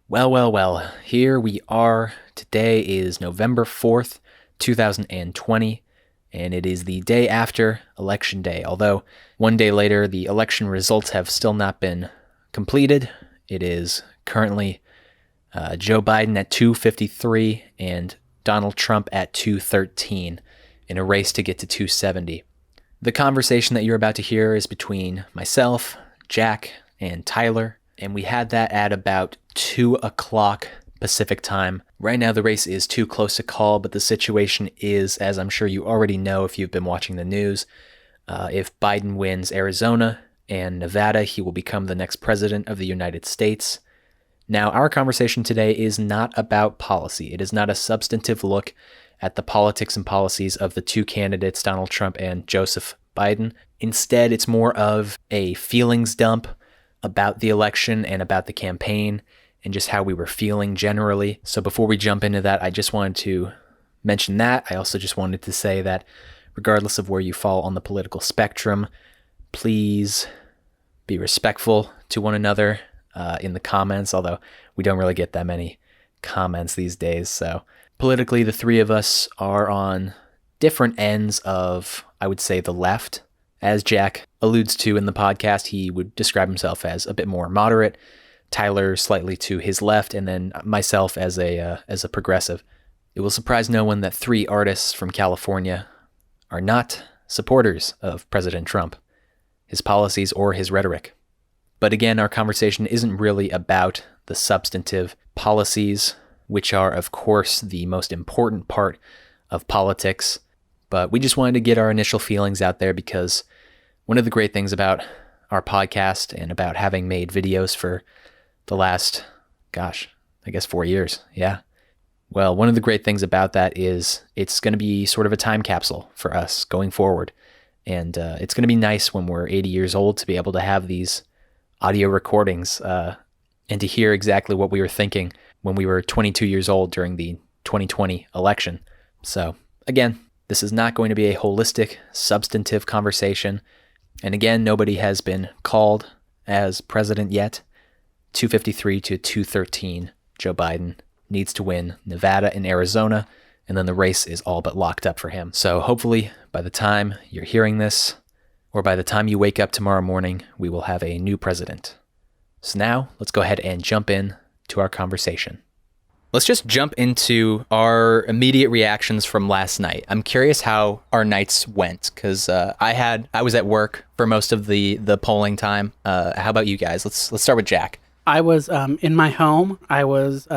Well, here we are. Today is November 4th, 2020, and it is the day after Election Day. Although one day later, the election results have still not been completed. It is currently Joe Biden at 253 and Donald Trump at 213 in a race to get to 270. The conversation that you're about to hear is between myself, Jack, and Tyler, and we had that at about 2 o'clock Pacific time. Right now the race is too close to call, but the situation is, as I'm sure you already know if you've been watching the news, if Biden wins Arizona and Nevada, he will become the next president of the United States. Now, our conversation today is not about policy. It is not a substantive look at the politics and policies of the two candidates, Donald Trump and Joseph Biden. Instead, it's more of a feelings dump about the election and about the campaign and just how we were feeling generally. So before we jump into that, I just wanted to mention that. I also just wanted to say that regardless of where you fall on the political spectrum, please be respectful to one another in the comments, although we don't really get that many comments these days. So politically, the three of us are on different ends of, I would say, the left. As Jack alludes to in the podcast, he would describe himself as a bit more moderate, Tyler slightly to his left, and then myself as a progressive. It will surprise no one that three artists from California are not supporters of President Trump, his policies, or his rhetoric. But again, our conversation isn't really about the substantive policies, which are, of course, the most important part of politics. But we just wanted to get our initial feelings out there because one of the great things about our podcast and about having made videos for the last, 4 years. Yeah. Well, one of the great things about that is it's going to be sort of a time capsule for us going forward. And it's going to be nice when we're 80 years old to be able to have these audio recordings and to hear exactly what we were thinking when we were 22 years old during the 2020 election. So again, this is not going to be a holistic, substantive conversation. And again, nobody has been called as president yet. 253 to 213, Joe Biden needs to win Nevada and Arizona, and then the race is all but locked up for him. So hopefully by the time you're hearing this, or by the time you wake up tomorrow morning, we will have a new president. So now, let's go ahead and jump in to our conversation. Let's just jump into our immediate reactions from last night. I'm curious how our nights went, because I was at work for most of the polling time. How about you guys? Let's start with Jack. I was in my home. I was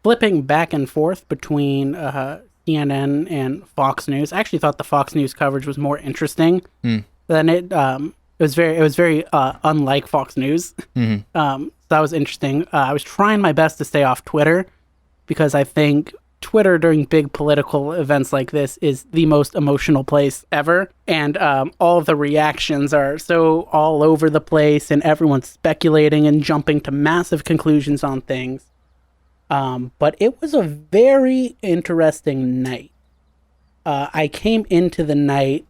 flipping back and forth between CNN and Fox News. I actually thought the Fox News coverage was more interesting than it. It was very unlike Fox News. Mm-hmm. So that was interesting. I was trying my best to stay off Twitter, because I think Twitter during big political events like this is the most emotional place ever. And all of the reactions are so all over the place, and everyone's speculating and jumping to massive conclusions on things. But it was a very interesting night. I came into the night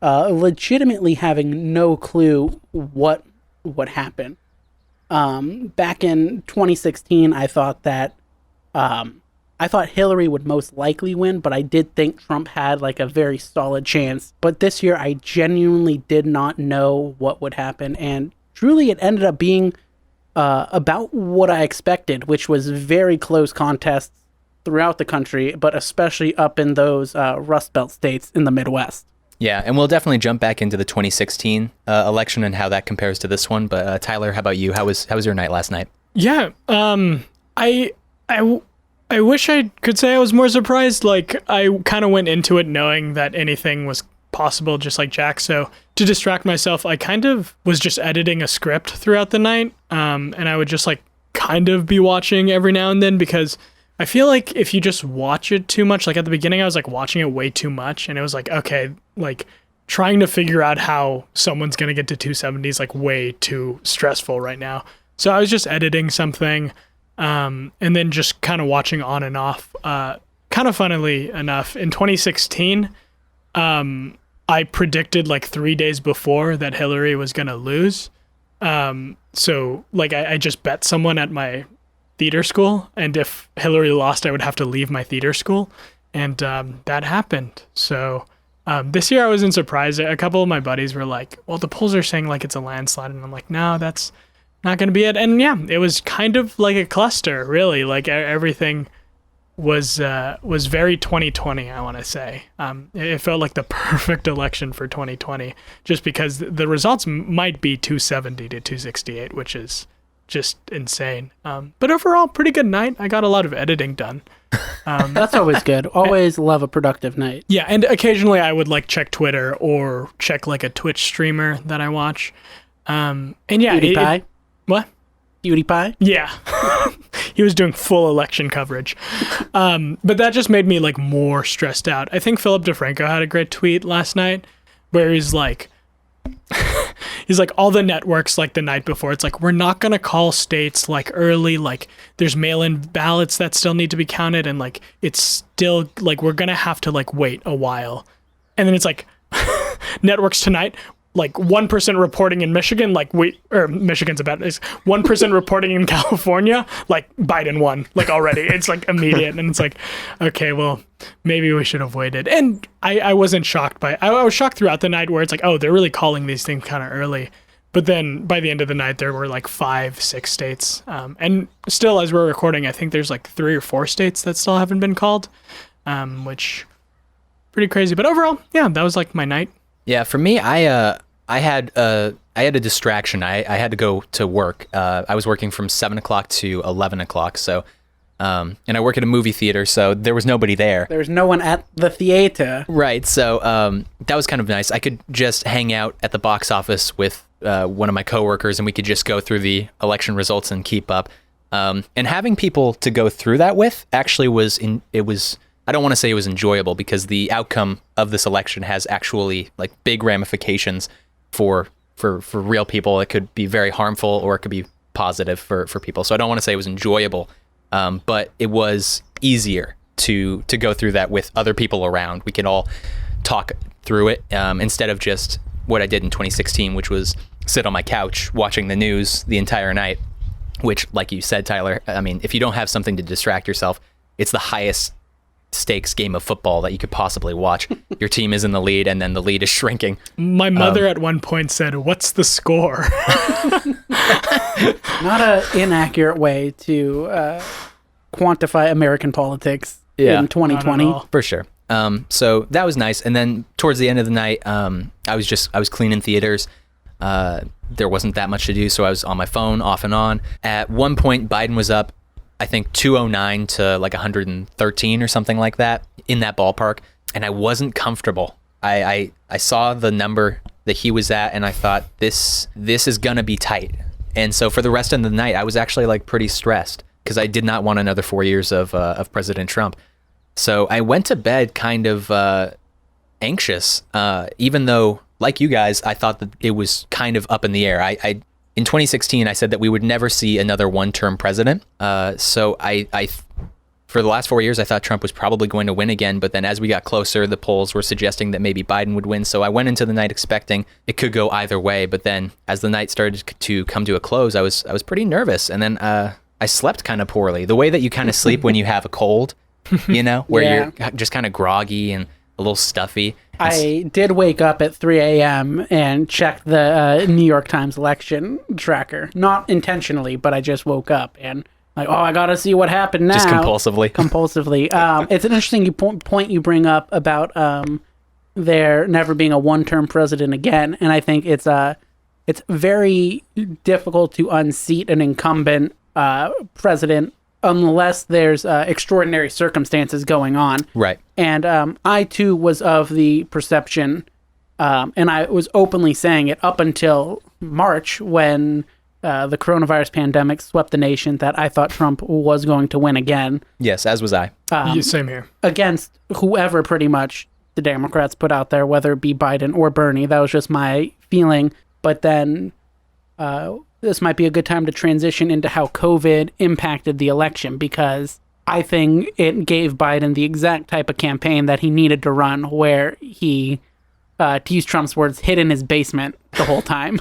legitimately having no clue what would happen. Back in 2016, I thought Hillary would most likely win, but I did think Trump had like a very solid chance. But this year, I genuinely did not know what would happen. And truly, it ended up being about what I expected, which was very close contests throughout the country, but especially up in those Rust Belt states in the Midwest. Yeah, and we'll definitely jump back into the 2016 election and how that compares to this one. But Tyler, how about you? How was your night last night? Yeah, I wish I could say I was more surprised. Like, I kind of went into it knowing that anything was possible, just like Jack. So to distract myself, I kind of was just editing a script throughout the night. And I would just like kind of be watching every now and then, because I feel like if you just watch it too much, like at the beginning, I was like watching it way too much. And it was like, okay, like trying to figure out how someone's going to get to 270 is like way too stressful right now. So I was just editing something. And then just kind of watching on and off. Kind of funnily enough, in 2016, I predicted like 3 days before that Hillary was going to lose. So like I just bet someone at my theater school, and if Hillary lost, I would have to leave my theater school, and that happened. So this year I wasn't surprised. A couple of my buddies were like, well, the polls are saying like it's a landslide, and I'm like, no, that's not going to be it. And yeah, it was kind of like a cluster, really. Like everything was very 2020, I want to say. It felt like the perfect election for 2020, just because the results might be 270 to 268, which is just insane. But overall, pretty good night. I got a lot of editing done. That's always good. Always love a productive night. Yeah, and occasionally I would like check Twitter or check like a Twitch streamer that I watch. And yeah, PewDiePie? What? PewDiePie? Yeah. He was doing full election coverage. But that just made me like more stressed out. I think Philip DeFranco had a great tweet last night where he's like all the networks like the night before, it's like, we're not going to call states like early, like there's mail-in ballots that still need to be counted, and like it's still like we're going to have to like wait a while. And then it's like networks tonight, like 1% reporting in Michigan, like Michigan's about is 1% reporting in California, like Biden won, like already. It's like immediate, and it's like, okay, well, maybe we should have waited. And I wasn't shocked I was shocked throughout the night where it's like, oh, they're really calling these things kind of early. But then by the end of the night, there were like 5-6 states, and still, as we're recording, I think there's like 3 or 4 states that still haven't been called, which pretty crazy. But overall, yeah, that was like my night. Yeah, for me, I had a distraction. I had to go to work. I was working from 7 o'clock to 11 o'clock. So, and I work at a movie theater, so there was nobody there. There's no one at the theater. Right. So that was kind of nice. I could just hang out at the box office with one of my coworkers, and we could just go through the election results and keep up. And having people to go through that with actually I don't want to say it was enjoyable, because the outcome of this election has actually like big ramifications for real people. It could be very harmful, or it could be positive for people. So I don't want to say it was enjoyable, but it was easier to go through that with other people around. We could all talk through it instead of just what I did in 2016, which was sit on my couch watching the news the entire night, which, like you said, Tyler, I mean, if you don't have something to distract yourself, it's the highest stakes game of football that you could possibly watch. Your team is in the lead, and then the lead is shrinking. My mother at one point said, "What's the score?" Not an inaccurate way to quantify American politics in 2020. For sure. So that was nice. And then towards the end of the night, I was cleaning theaters. There wasn't that much to do, so I was on my phone off and on. At one point, Biden was up, I think 209 to like 113 or something like that, in that ballpark. And I wasn't comfortable. I saw the number that he was at, and I thought, this is gonna be tight. And so for the rest of the night, I was actually like pretty stressed, because I did not want another 4 years of President Trump. So I went to bed kind of anxious, even though, like you guys, I thought that it was kind of up in the air. In 2016, I said that we would never see another one-term president. So I for the last 4 years, I thought Trump was probably going to win again. But then as we got closer, the polls were suggesting that maybe Biden would win. So I went into the night expecting it could go either way. But then as the night started to come to a close, I was pretty nervous. And then I slept kind of poorly. The way that you kind of sleep when you have a cold, you know, where you're just kind of groggy and a little stuffy. I did wake up at 3 a.m. and checked the New York Times election tracker. Not intentionally, but I just woke up and like, I got to see what happened now. Just compulsively. It's an interesting point you bring up about there never being a one-term president again. And I think it's very difficult to unseat an incumbent president unless there's extraordinary circumstances going on. Right. And I, too, was of the perception, and I was openly saying it up until March when the coronavirus pandemic swept the nation, that I thought Trump was going to win again. Yes, as was I. Same here. Against whoever pretty much the Democrats put out there, whether it be Biden or Bernie. That was just my feeling. But then this might be a good time to transition into how COVID impacted the election, because I think it gave Biden the exact type of campaign that he needed to run, where he, to use Trump's words, hid in his basement the whole time.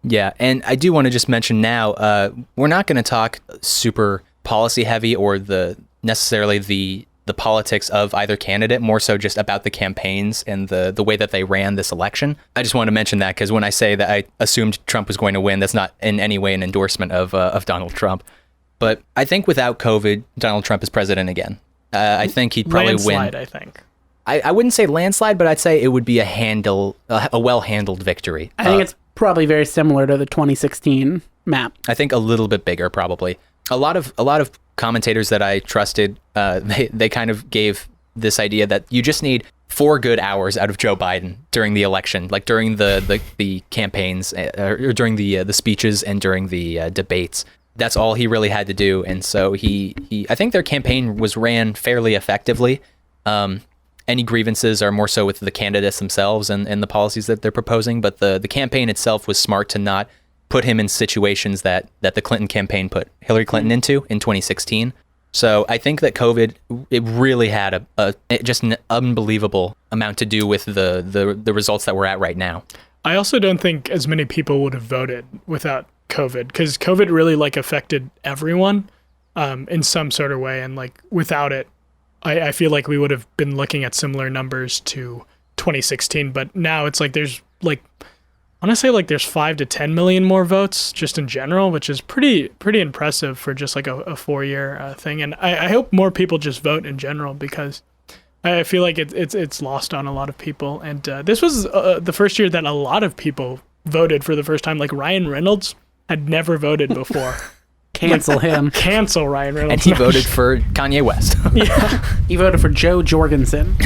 Yeah, and I do want to just mention now, we're not going to talk super policy heavy or necessarily the politics of either candidate, more so just about the campaigns and the way that they ran this election. I just wanted to mention that because when I say that I assumed Trump was going to win, that's not in any way an endorsement of Donald Trump. But I think without COVID, Donald Trump is president again. I think he'd probably landslide, win. I think. I wouldn't say landslide, but I'd say it would be a well-handled victory. I think it's probably very similar to the 2016 map. I think a little bit bigger, probably. A lot of commentators that I trusted, they kind of gave this idea that you just need 4 good hours out of Joe Biden during the election, like during the campaigns, or during the speeches and during the debates. That's all he really had to do, and so I think their campaign was ran fairly effectively. Any grievances are more so with the candidates themselves and the policies that they're proposing, but the campaign itself was smart to not put him in situations that the Clinton campaign put Hillary Clinton into in 2016. So I think that COVID, it really had just an unbelievable amount to do with the results that we're at right now. I also don't think as many people would have voted without COVID, because COVID really like affected everyone in some sort of way, and like without it, I feel like we would have been looking at similar numbers to 2016, but now it's like there's like, I want to say like there's 5 to 10 million more votes just in general, which is pretty impressive for just like a 4-year thing. And I hope more people just vote in general, because I feel like it's lost on a lot of people. And this was the first year that a lot of people voted for the first time. Like Ryan Reynolds had never voted before. Cancel him. Cancel Ryan Reynolds. And he voted for Kanye West. Yeah. He voted for Joe Jorgensen.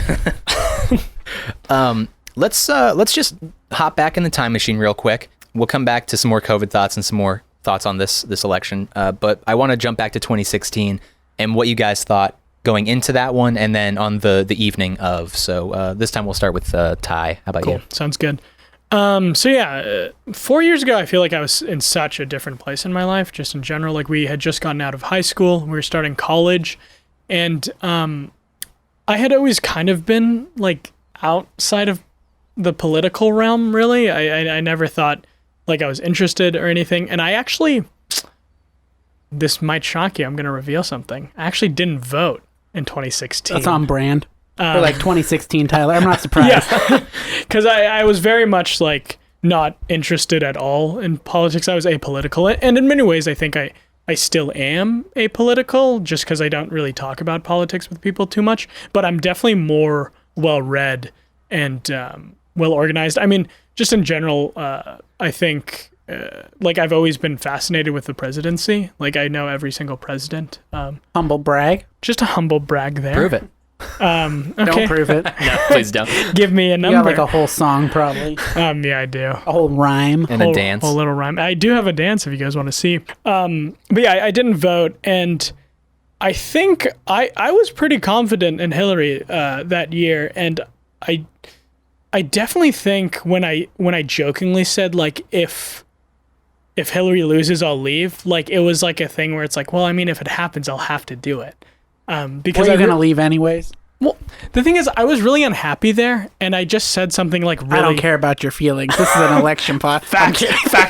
Let's just hop back in the time machine real quick. We'll come back to some more COVID thoughts and some more thoughts on this election. But I want to jump back to 2016 and what you guys thought going into that one, and then on the evening of. So this time we'll start with Ty. How about Cool. you? Sounds good. So yeah, 4 years ago, I feel like I was in such a different place in my life, just in general. Like we had just gotten out of high school, we were starting college, and I had always kind of been like outside of the political realm, really. I never thought like I was interested or anything. And I actually, this might shock you, I'm going to reveal something. I actually didn't vote in 2016. That's on brand. For like 2016, Tyler. I'm not surprised. Yeah, because I was very much like not interested at all in politics. I was apolitical. And in many ways, I think I still am apolitical, just because I don't really talk about politics with people too much. But I'm definitely more well-read and well-organized. I mean, just in general, I think like I've always been fascinated with the presidency. Like I know every single president. Humble brag. Just a humble brag there. Prove it. Okay. Don't prove it. No, please don't. Give me a number. You got like a whole song, probably. Yeah, I do. A whole rhyme. And a dance. Whole little rhyme. I do have a dance if you guys want to see. But yeah, I didn't vote, and I think I was pretty confident in Hillary that year, and I definitely think when I jokingly said like if Hillary loses, I'll leave. Like it was like a thing where it's like, well, I mean, if it happens, I'll have to do it. Because you're gonna leave anyways. Well, the thing is, I was really unhappy there, and I just said something like, "Really, I don't care about your feelings. This is an election pod. Facts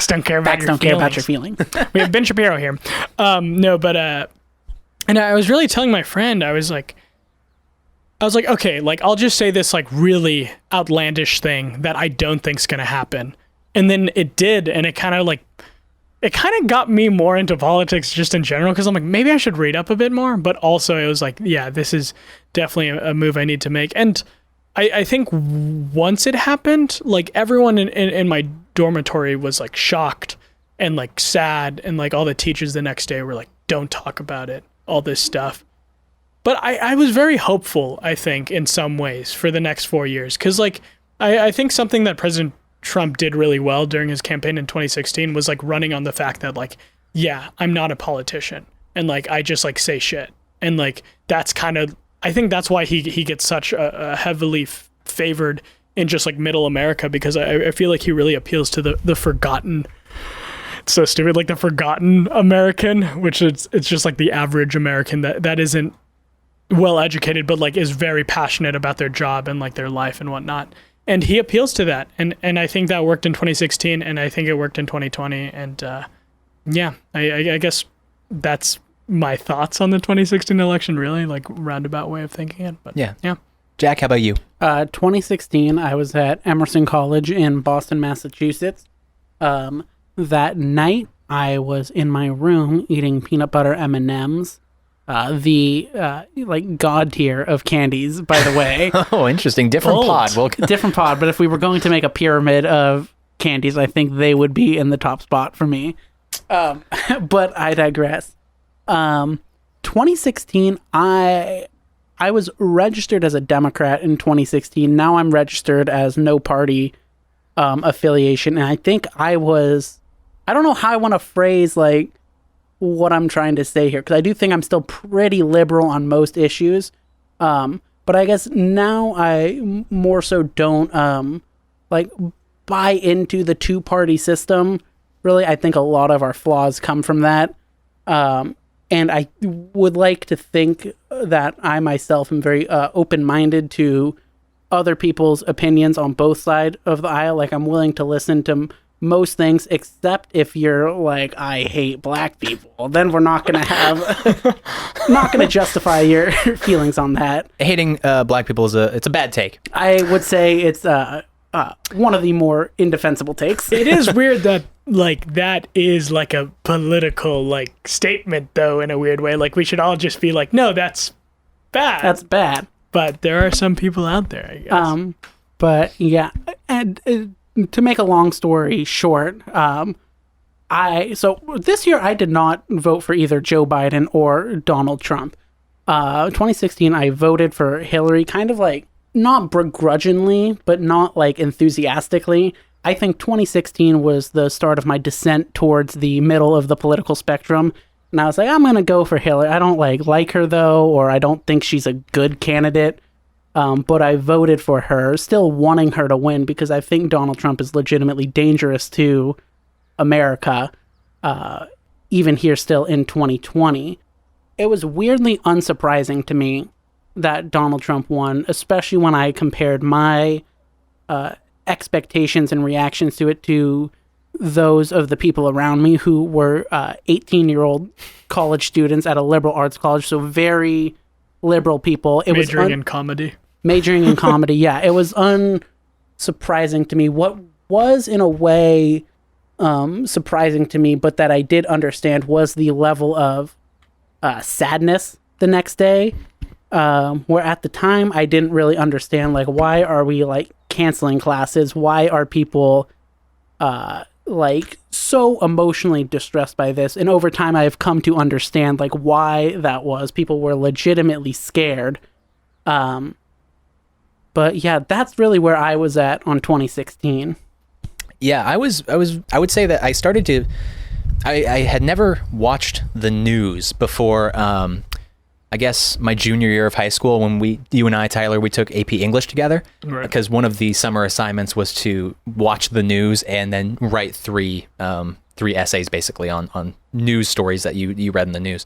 don't care about Facts your don't feelings. care about your feelings." We have Ben Shapiro here. No, but and I was really telling my friend, I was like, okay, like I'll just say this like really outlandish thing that I don't think's gonna happen, and then it did, and it kind of got me more into politics just in general, because I'm like, maybe I should read up a bit more. But also it was like, yeah, this is definitely a move I need to make. And I think once it happened, like everyone in my dormitory was like shocked and like sad. And like all the teachers the next day were like, don't talk about it, all this stuff. But I was very hopeful, I think, in some ways for the next 4 years. Because like, I think something that President Trump did really well during his campaign in 2016 was like running on the fact that like, yeah, I'm not a politician, and like I just like say shit, and like that's kind of, I think that's why he gets such a heavily favored in just like middle America, because I feel like he really appeals to the forgotten. It's so stupid, like the forgotten American, which it's just like the average American that isn't well educated but like is very passionate about their job and like their life and whatnot. And he appeals to that, and I think that worked in 2016, and I think it worked in 2020, and yeah, I guess that's my thoughts on the 2016 election, really, like roundabout way of thinking it. But Yeah. yeah. Jack, how about you? 2016, I was at Emerson College in Boston, Massachusetts. That night, I was in my room eating peanut butter M&Ms, the like god tier of candies, by the way. Oh, interesting. Different Bold. pod. Well, Different pod, but if we were going to make a pyramid of candies, I think they would be in the top spot for me. But I digress. 2016, I was registered as a Democrat in 2016. Now I'm registered as no party affiliation, and I think I don't know how I want to phrase like what I'm trying to say here, because I do think I'm still pretty liberal on most issues. But I guess now I more so don't like buy into the two-party system. Really, I think a lot of our flaws come from that. And I would like to think that I myself am very open-minded to other people's opinions on both sides of the aisle. Like, I'm willing to listen to most things, except if you're like, I hate black people. Then we're not going to have, not going to justify your feelings on that. hating black people it's a bad take. I would say it's one of the more indefensible takes. It is weird that like that is like a political like statement though, in a weird way. Like we should all just be like, no, that's bad. That's bad. But there are some people out there, I guess. But yeah, and to make a long story short, so this year I did not vote for either Joe Biden or Donald Trump. 2016 I voted for Hillary, kind of like not begrudgingly, but not like enthusiastically. I think 2016 was the start of my descent towards the middle of the political spectrum. And I was like, I'm going to go for Hillary. I don't like her though, or I don't think she's a good candidate. But I voted for her, still wanting her to win because I think Donald Trump is legitimately dangerous to America, even here still in 2020. It was weirdly unsurprising to me that Donald Trump won, especially when I compared my expectations and reactions to it to those of the people around me who were 18-year-old college students at a liberal arts college, so very liberal people. It Majoring in comedy. Majoring in comedy, yeah. It was unsurprising to me. What was, in a way, surprising to me, but that I did understand, was the level of sadness the next day, where at the time I didn't really understand, like, why are we, like, canceling classes? Why are people like so emotionally distressed by this? And over time I've come to understand like why that was. People were legitimately scared. But yeah, that's really where I was at on 2016. Yeah, I would say that I started to I had never watched the news before I guess my junior year of high school, when you and I, Tyler, we took AP English together, right? Because one of the summer assignments was to watch the news and then write three essays basically on news stories that you read in the news.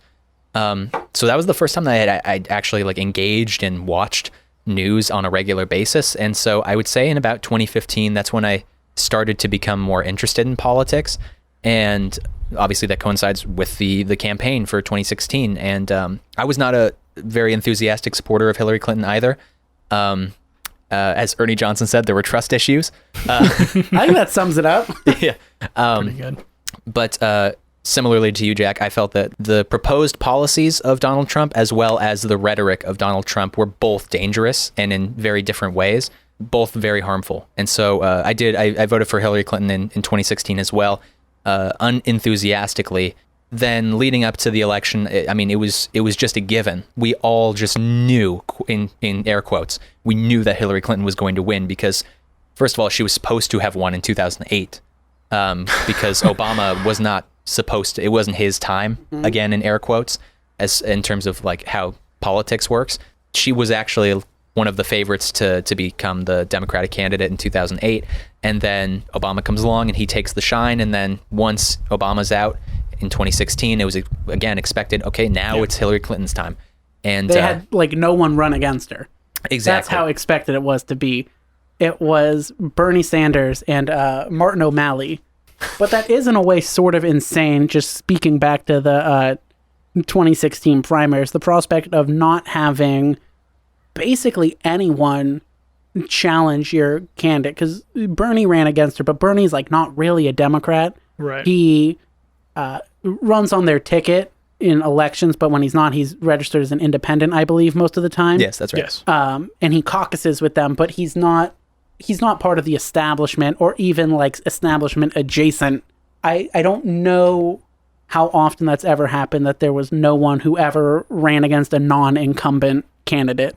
So that was the first time that I'd actually like engaged and watched news on a regular basis. And so I would say in about 2015, that's when I started to become more interested in politics. And obviously that coincides with the campaign for 2016. And I was not a very enthusiastic supporter of Hillary Clinton either. As Ernie Johnson said, there were trust issues. I think that sums it up. Yeah. Pretty good. But similarly to you, Jack, I felt that the proposed policies of Donald Trump as well as the rhetoric of Donald Trump were both dangerous and in very different ways, both very harmful. And so I voted for Hillary Clinton in 2016 as well. Unenthusiastically. Then leading up to the election, I mean, it was just a given. We all just knew, in air quotes, we knew that Hillary Clinton was going to win because, first of all, she was supposed to have won in 2008 because Obama was not supposed to. It wasn't his time, again, in air quotes, as in terms of like how politics works. She was actually one of the favorites to become the Democratic candidate in 2008. And then Obama comes along and he takes the shine. And then once Obama's out in 2016, it was again expected, okay, now it's Hillary Clinton's time. And they had like no one run against her. Exactly. That's how expected it was to be. It was Bernie Sanders and Martin O'Malley. But that is in a way sort of insane, just speaking back to the 2016 primaries, the prospect of not having basically anyone challenge your candidate, because Bernie ran against her, but Bernie's like not really a Democrat. Right. He runs on their ticket in elections, but when he's not, he's registered as an independent, I believe, most of the time. Yes, that's right. Yes. And he caucuses with them, but he's not part of the establishment or even like establishment adjacent. I don't know how often that's ever happened that there was no one who ever ran against a non-incumbent candidate.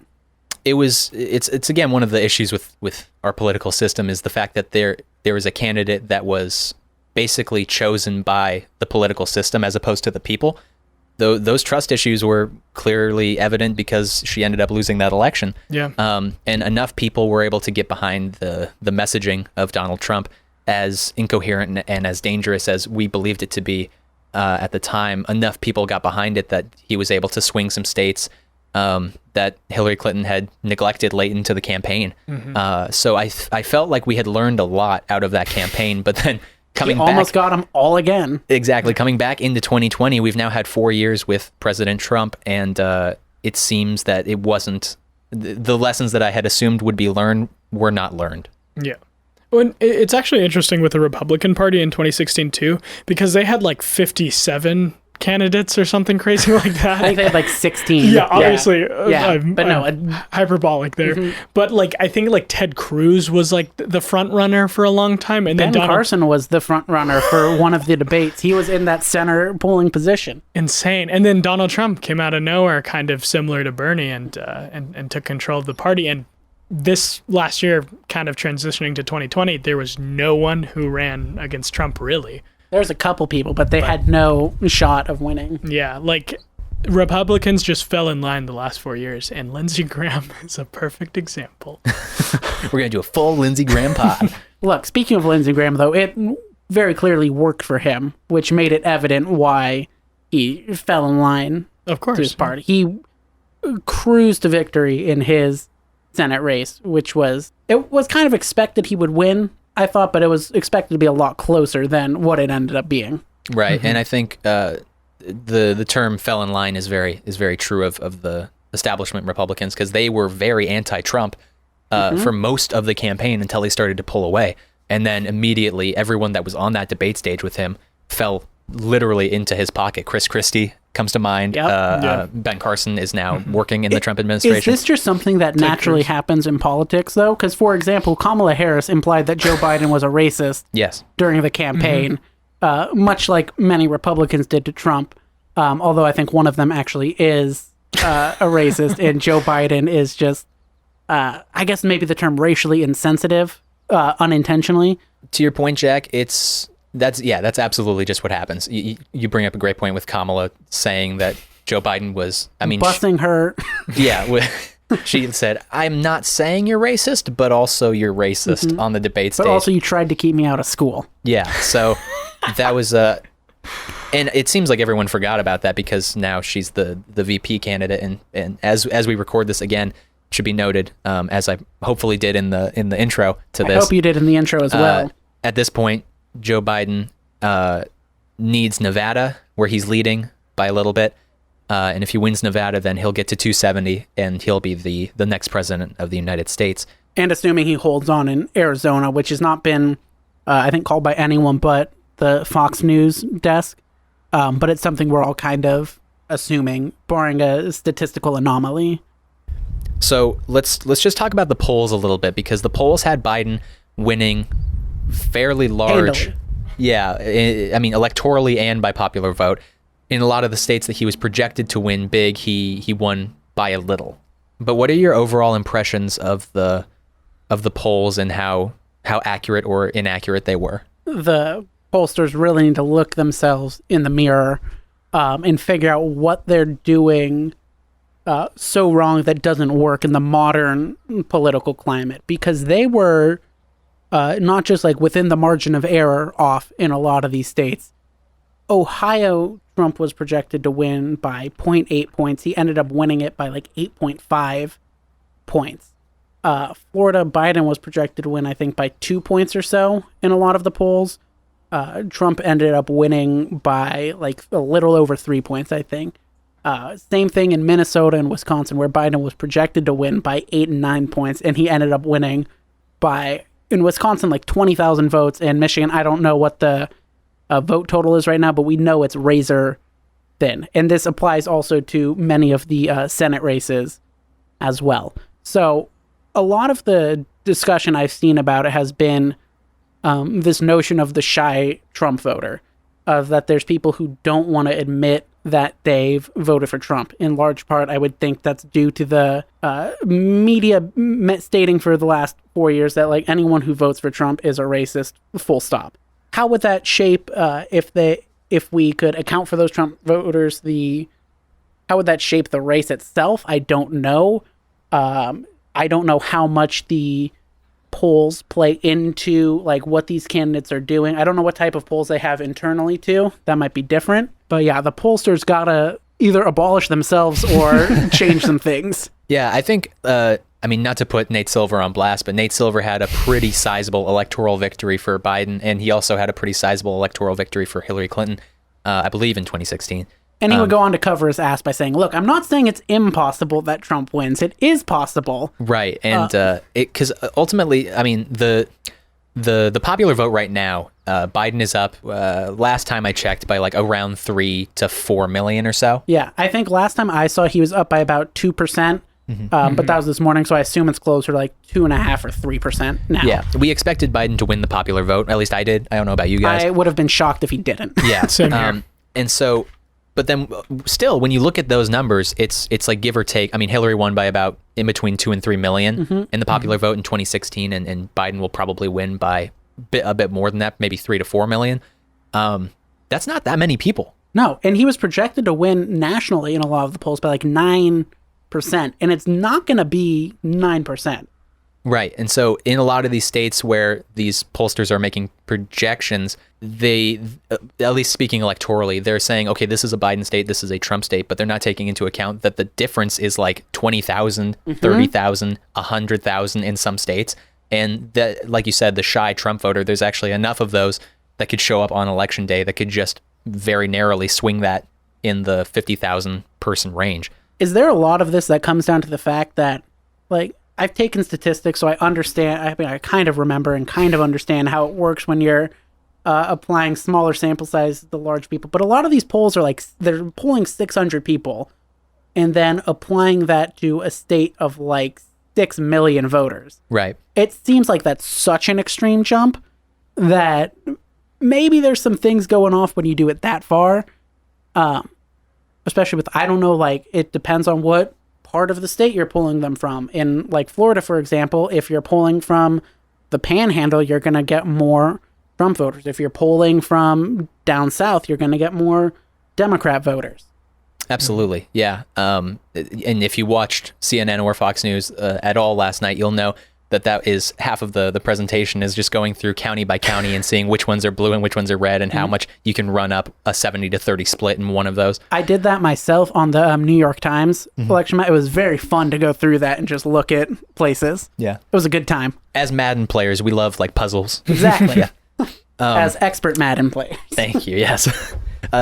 It's again one of the issues with our political system is the fact that there was a candidate that was basically chosen by the political system as opposed to the people. Those trust issues were clearly evident because she ended up losing that election. Yeah. And enough people were able to get behind the messaging of Donald Trump, as incoherent and as dangerous as we believed it to be at the time. Enough people got behind it that he was able to swing some states that Hillary Clinton had neglected late into the campaign. So I felt like we had learned a lot out of that campaign, but then almost got them all again. Exactly. Coming back into 2020, we've now had 4 years with President Trump, and it seems that it wasn't the lessons that I had assumed would be learned were not learned. Yeah. Well, it's actually interesting with the Republican Party in 2016 too, because they had like 57 candidates or something crazy like that. I think they had like 16. Yeah, obviously. But no, hyperbolic there. But like, I think like Ted Cruz was like the front runner for a long time, and Ben then Carson was the front runner for one of the debates. He was in that center polling position. Insane. And then Donald Trump came out of nowhere, kind of similar to Bernie, and took control of the party. And this last year, kind of transitioning to 2020, there was no one who ran against Trump really. There's a couple people, but they had no shot of winning. Yeah, like Republicans just fell in line the last 4 years, and Lindsey Graham is a perfect example. We're going to do a full Lindsey Graham pod. Look, speaking of Lindsey Graham, though, it very clearly worked for him, which made it evident why he fell in line of course, to his party. He cruised to victory in his Senate race, it was kind of expected he would win, I thought, but it was expected to be a lot closer than what it ended up being. Right, and I think the term "fell in line" is very true of the establishment Republicans, because they were very anti-Trump for most of the campaign until he started to pull away, and then immediately everyone that was on that debate stage with him fell literally into his pocket. Chris Christie comes to mind. Ben Carson is now working in the Trump administration. Is this just something that naturally happens in politics, though? Because, for example, Kamala Harris implied that Joe Biden was a racist during the campaign, much like many Republicans did to Trump, although I think one of them actually is a racist, and Joe Biden is just, I guess maybe the term racially insensitive, unintentionally. To your point, Jack, that's absolutely just what happens. You bring up a great point with Kamala saying that Joe Biden was, busting her. She said, "I'm not saying you're racist, but also you're racist on the debate stage. But also you tried to keep me out of school." Yeah, so that was and it seems like everyone forgot about that because now she's the VP candidate, and as we record this again, should be noted, as I hopefully did in the intro to this. I hope you did in the intro as well. At this point, Joe Biden needs Nevada, where he's leading by a little bit. And if he wins Nevada, then he'll get to 270, and he'll be the next president of the United States. And assuming he holds on in Arizona, which has not been, I think, called by anyone but the Fox News desk. But it's something we're all kind of assuming, barring a statistical anomaly. So let's just talk about the polls a little bit, because the polls had Biden winning fairly large. Handily. Yeah, I mean, electorally and by popular vote. In a lot of the states that he was projected to win big, he won by a little. But what are your overall impressions of the polls and how accurate or inaccurate they were? The pollsters really need to look themselves in the mirror and figure out what they're doing so wrong that doesn't work in the modern political climate, because they were not just like within the margin of error off in a lot of these states. Ohio, Trump was projected to win by 0.8 points. He ended up winning it by like 8.5 points. Florida, Biden was projected to win, I think, by 2 points or so in a lot of the polls. Trump ended up winning by like a little over 3 points, I think. Same thing in Minnesota and Wisconsin, where Biden was projected to win by 8 and 9 points, and he ended up winning by, in Wisconsin, like 20,000 votes. In Michigan, I don't know what the vote total is right now, but we know it's razor thin. And this applies also to many of the Senate races as well. So a lot of the discussion I've seen about it has been this notion of the shy Trump voter, of that there's people who don't want to admit that they've voted for Trump. In large part, I would think that's due to the media stating for the last 4 years that like anyone who votes for Trump is a racist, full stop. How would that shape, if we could account for those Trump voters, how would that shape the race itself? I don't know. I don't know how much the polls play into like what these candidates are doing. I don't know what type of polls they have internally too. That might be different. But yeah, the pollsters gotta either abolish themselves or change some things. Yeah, I think, not to put Nate Silver on blast, but Nate Silver had a pretty sizable electoral victory for Biden, and he also had a pretty sizable electoral victory for Hillary Clinton, I believe in 2016. And he would go on to cover his ass by saying, look, I'm not saying it's impossible that Trump wins. It is possible. Right. And because ultimately, I mean, the popular vote right now, Biden is up, last time I checked, by like around 3 to 4 million or so. Yeah. I think last time I saw he was up by about 2%. But that was this morning, so I assume it's closer to like 2.5% or 3% now. Yeah. We expected Biden to win the popular vote. At least I did. I don't know about you guys. I would have been shocked if he didn't. Yeah. Same here. And so... But then still, when you look at those numbers, it's like give or take. I mean, Hillary won by about in between 2 and 3 million in the popular vote in 2016, and Biden will probably win by a bit more than that, maybe 3 to 4 million. That's not that many people. No, and he was projected to win nationally in a lot of the polls by like 9%, and it's not going to be 9%. Right. And so in a lot of these states where these pollsters are making projections, they, at least speaking electorally, they're saying, okay, this is a Biden state, this is a Trump state, but they're not taking into account that the difference is like 20,000, 30,000, 100,000 in some states. And that, like you said, the shy Trump voter, there's actually enough of those that could show up on election day that could just very narrowly swing that in the 50,000 person range. Is there a lot of this that comes down to the fact that, like, I've taken statistics, so I understand. I mean, I kind of remember and kind of understand how it works when you're applying smaller sample size to large people. But a lot of these polls are like, they're polling 600 people and then applying that to a state of like 6 million voters. Right. It seems like that's such an extreme jump that maybe there's some things going off when you do it that far. Especially with, I don't know, like, it depends on what part of the state you're pulling them from. In like Florida, for example, if you're pulling from the Panhandle, you're going to get more Trump voters. If you're polling from down south, you're going to get more Democrat voters. Absolutely. Yeah. And if you watched CNN or Fox News at all last night, you'll know that is half of the presentation is just going through county by county and seeing which ones are blue and which ones are red and how much you can run up a 70 to 30 split in one of those. I did that myself on the New York Times election. It was very fun to go through that and just look at places. Yeah. It was a good time. As Madden players, we love like puzzles. Exactly. Yeah. As expert Madden players. Thank you. Yes.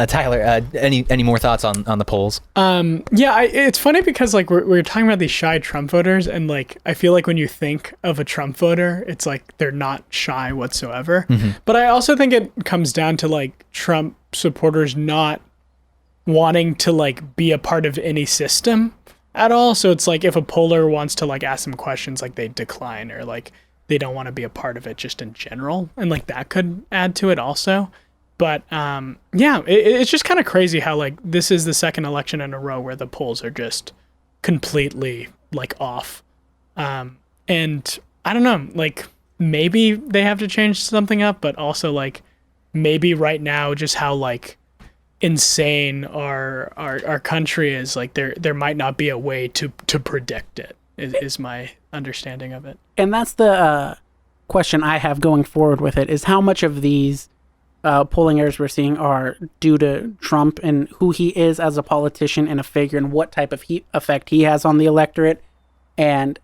Tyler, any more thoughts on the polls? It's funny because like we're talking about these shy Trump voters, and like I feel like when you think of a Trump voter, it's like they're not shy whatsoever. But I also think it comes down to like Trump supporters not wanting to like be a part of any system at all. So it's like if a poller wants to like ask them questions, like they decline, or like they don't want to be a part of it just in general, and like that could add to it also. But it's just kind of crazy how like this is the second election in a row where the polls are just completely like off. And I don't know, like maybe they have to change something up, but also like maybe right now just how like insane our country is, like there might not be a way to predict it is my understanding of it. And that's the question I have going forward with it, is how much of these polling errors we're seeing are due to Trump and who he is as a politician and a figure, and what type of effect he has on the electorate, and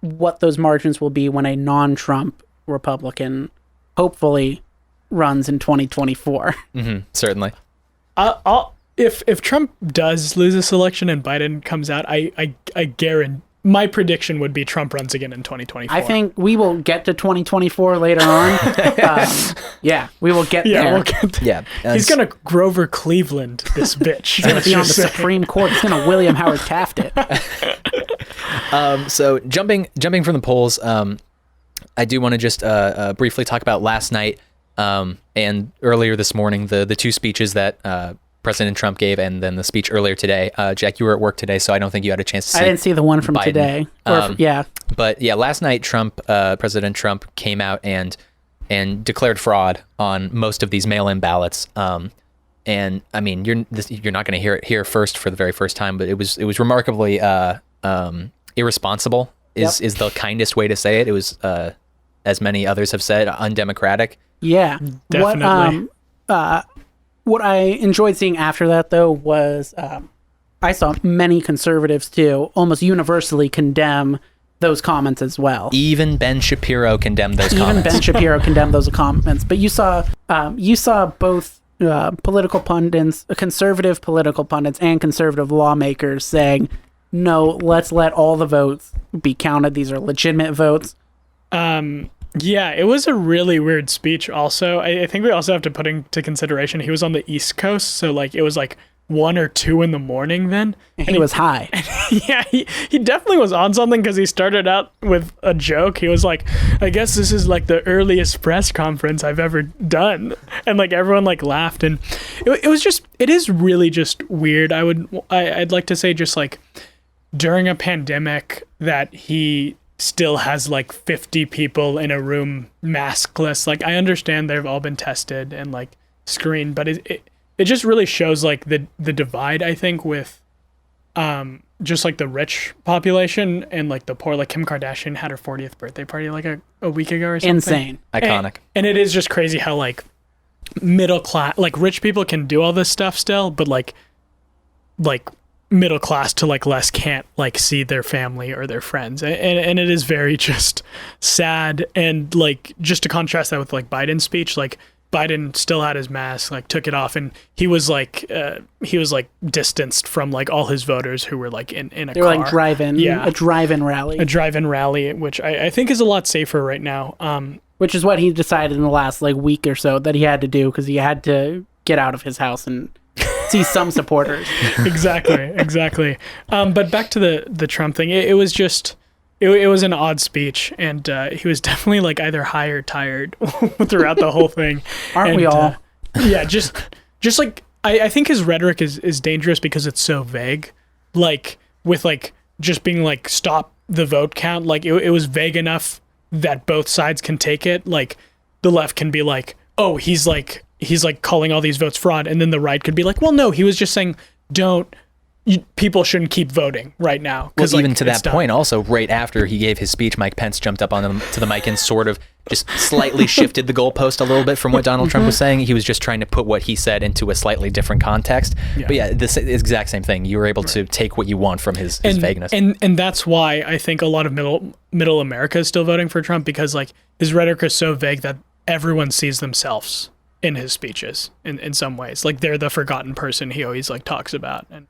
what those margins will be when a non-Trump Republican hopefully runs in 2024. Certainly. I'll if Trump does lose this election and Biden comes out, I guarantee my prediction would be Trump runs again in 2024. I think we will get to 2024 later on. Yeah, we will get there. We'll get there. Yeah, he's gonna Grover Cleveland this bitch. He's gonna be on the Supreme Court. He's gonna William Howard Taft it. So jumping from the polls, I do want to just briefly talk about last night and earlier this morning, the two speeches that President Trump gave, and then the speech earlier today. Jack, you were at work today, so I don't think you had a chance to see. I didn't see the one from Biden. today. But yeah, last night President Trump came out and declared fraud on most of these mail-in ballots. And I mean, you're not going to hear it here first for the very first time, but it was remarkably irresponsible. Is the kindest way to say it. It was, as many others have said, undemocratic. Yeah, definitely. What I enjoyed seeing after that, though, was I saw many conservatives, too, almost universally condemn those comments as well. Even Ben Shapiro condemned those comments. Even Ben Shapiro condemned those comments. But you saw both political pundits, conservative political pundits and conservative lawmakers saying, no, let's let all the votes be counted. These are legitimate votes. Yeah, it was a really weird speech also. I think we also have to put into consideration he was on the East Coast, so like it was like 1 or 2 in the morning then. And he was high. Yeah, he definitely was on something because he started out with a joke. He was like, I guess this is like the earliest press conference I've ever done. And like everyone like laughed, and it is really just weird. I'd like to say just like during a pandemic that he still has like 50 people in a room maskless. Like I understand they've all been tested and like screened, but it just really shows like the divide, I think, with just like the rich population and like the poor. Like Kim Kardashian had her 40th birthday party like a week ago or something. Insane. Iconic. And it is just crazy how like middle class, like rich people can do all this stuff still, but like middle class to like less can't like see their family or their friends, and it is very just sad. And like just to contrast that with like Biden's speech, like Biden still had his mask, like took it off, and he was like distanced from like all his voters who were like in a car. They were like a drive-in rally, which I think is a lot safer right now. Which is what he decided in the last like week or so that he had to do, because he had to get out of his house and see some supporters. Exactly. But back to the Trump thing, it was just it was an odd speech, and he was definitely like either high or tired throughout the whole thing. Aren't we all? Yeah, just like I think his rhetoric is dangerous because it's so vague. Like with like just being like stop the vote count, like it was vague enough that both sides can take it. Like the left can be like, oh, he's like calling all these votes fraud, and then the right could be like, well, no, he was just saying people shouldn't keep voting right now. Well, even to that point, also right after he gave his speech, Mike Pence jumped up to the mic and sort of just slightly shifted the goalpost a little bit from what Donald Trump was saying. He was just trying to put what he said into a slightly different context. Yeah. But yeah, this exact same thing. You were able to take what you want from his vagueness. And that's why I think a lot of middle America is still voting for Trump, because like his rhetoric is so vague that everyone sees themselves in his speeches in some ways. Like they're the forgotten person he always like talks about. And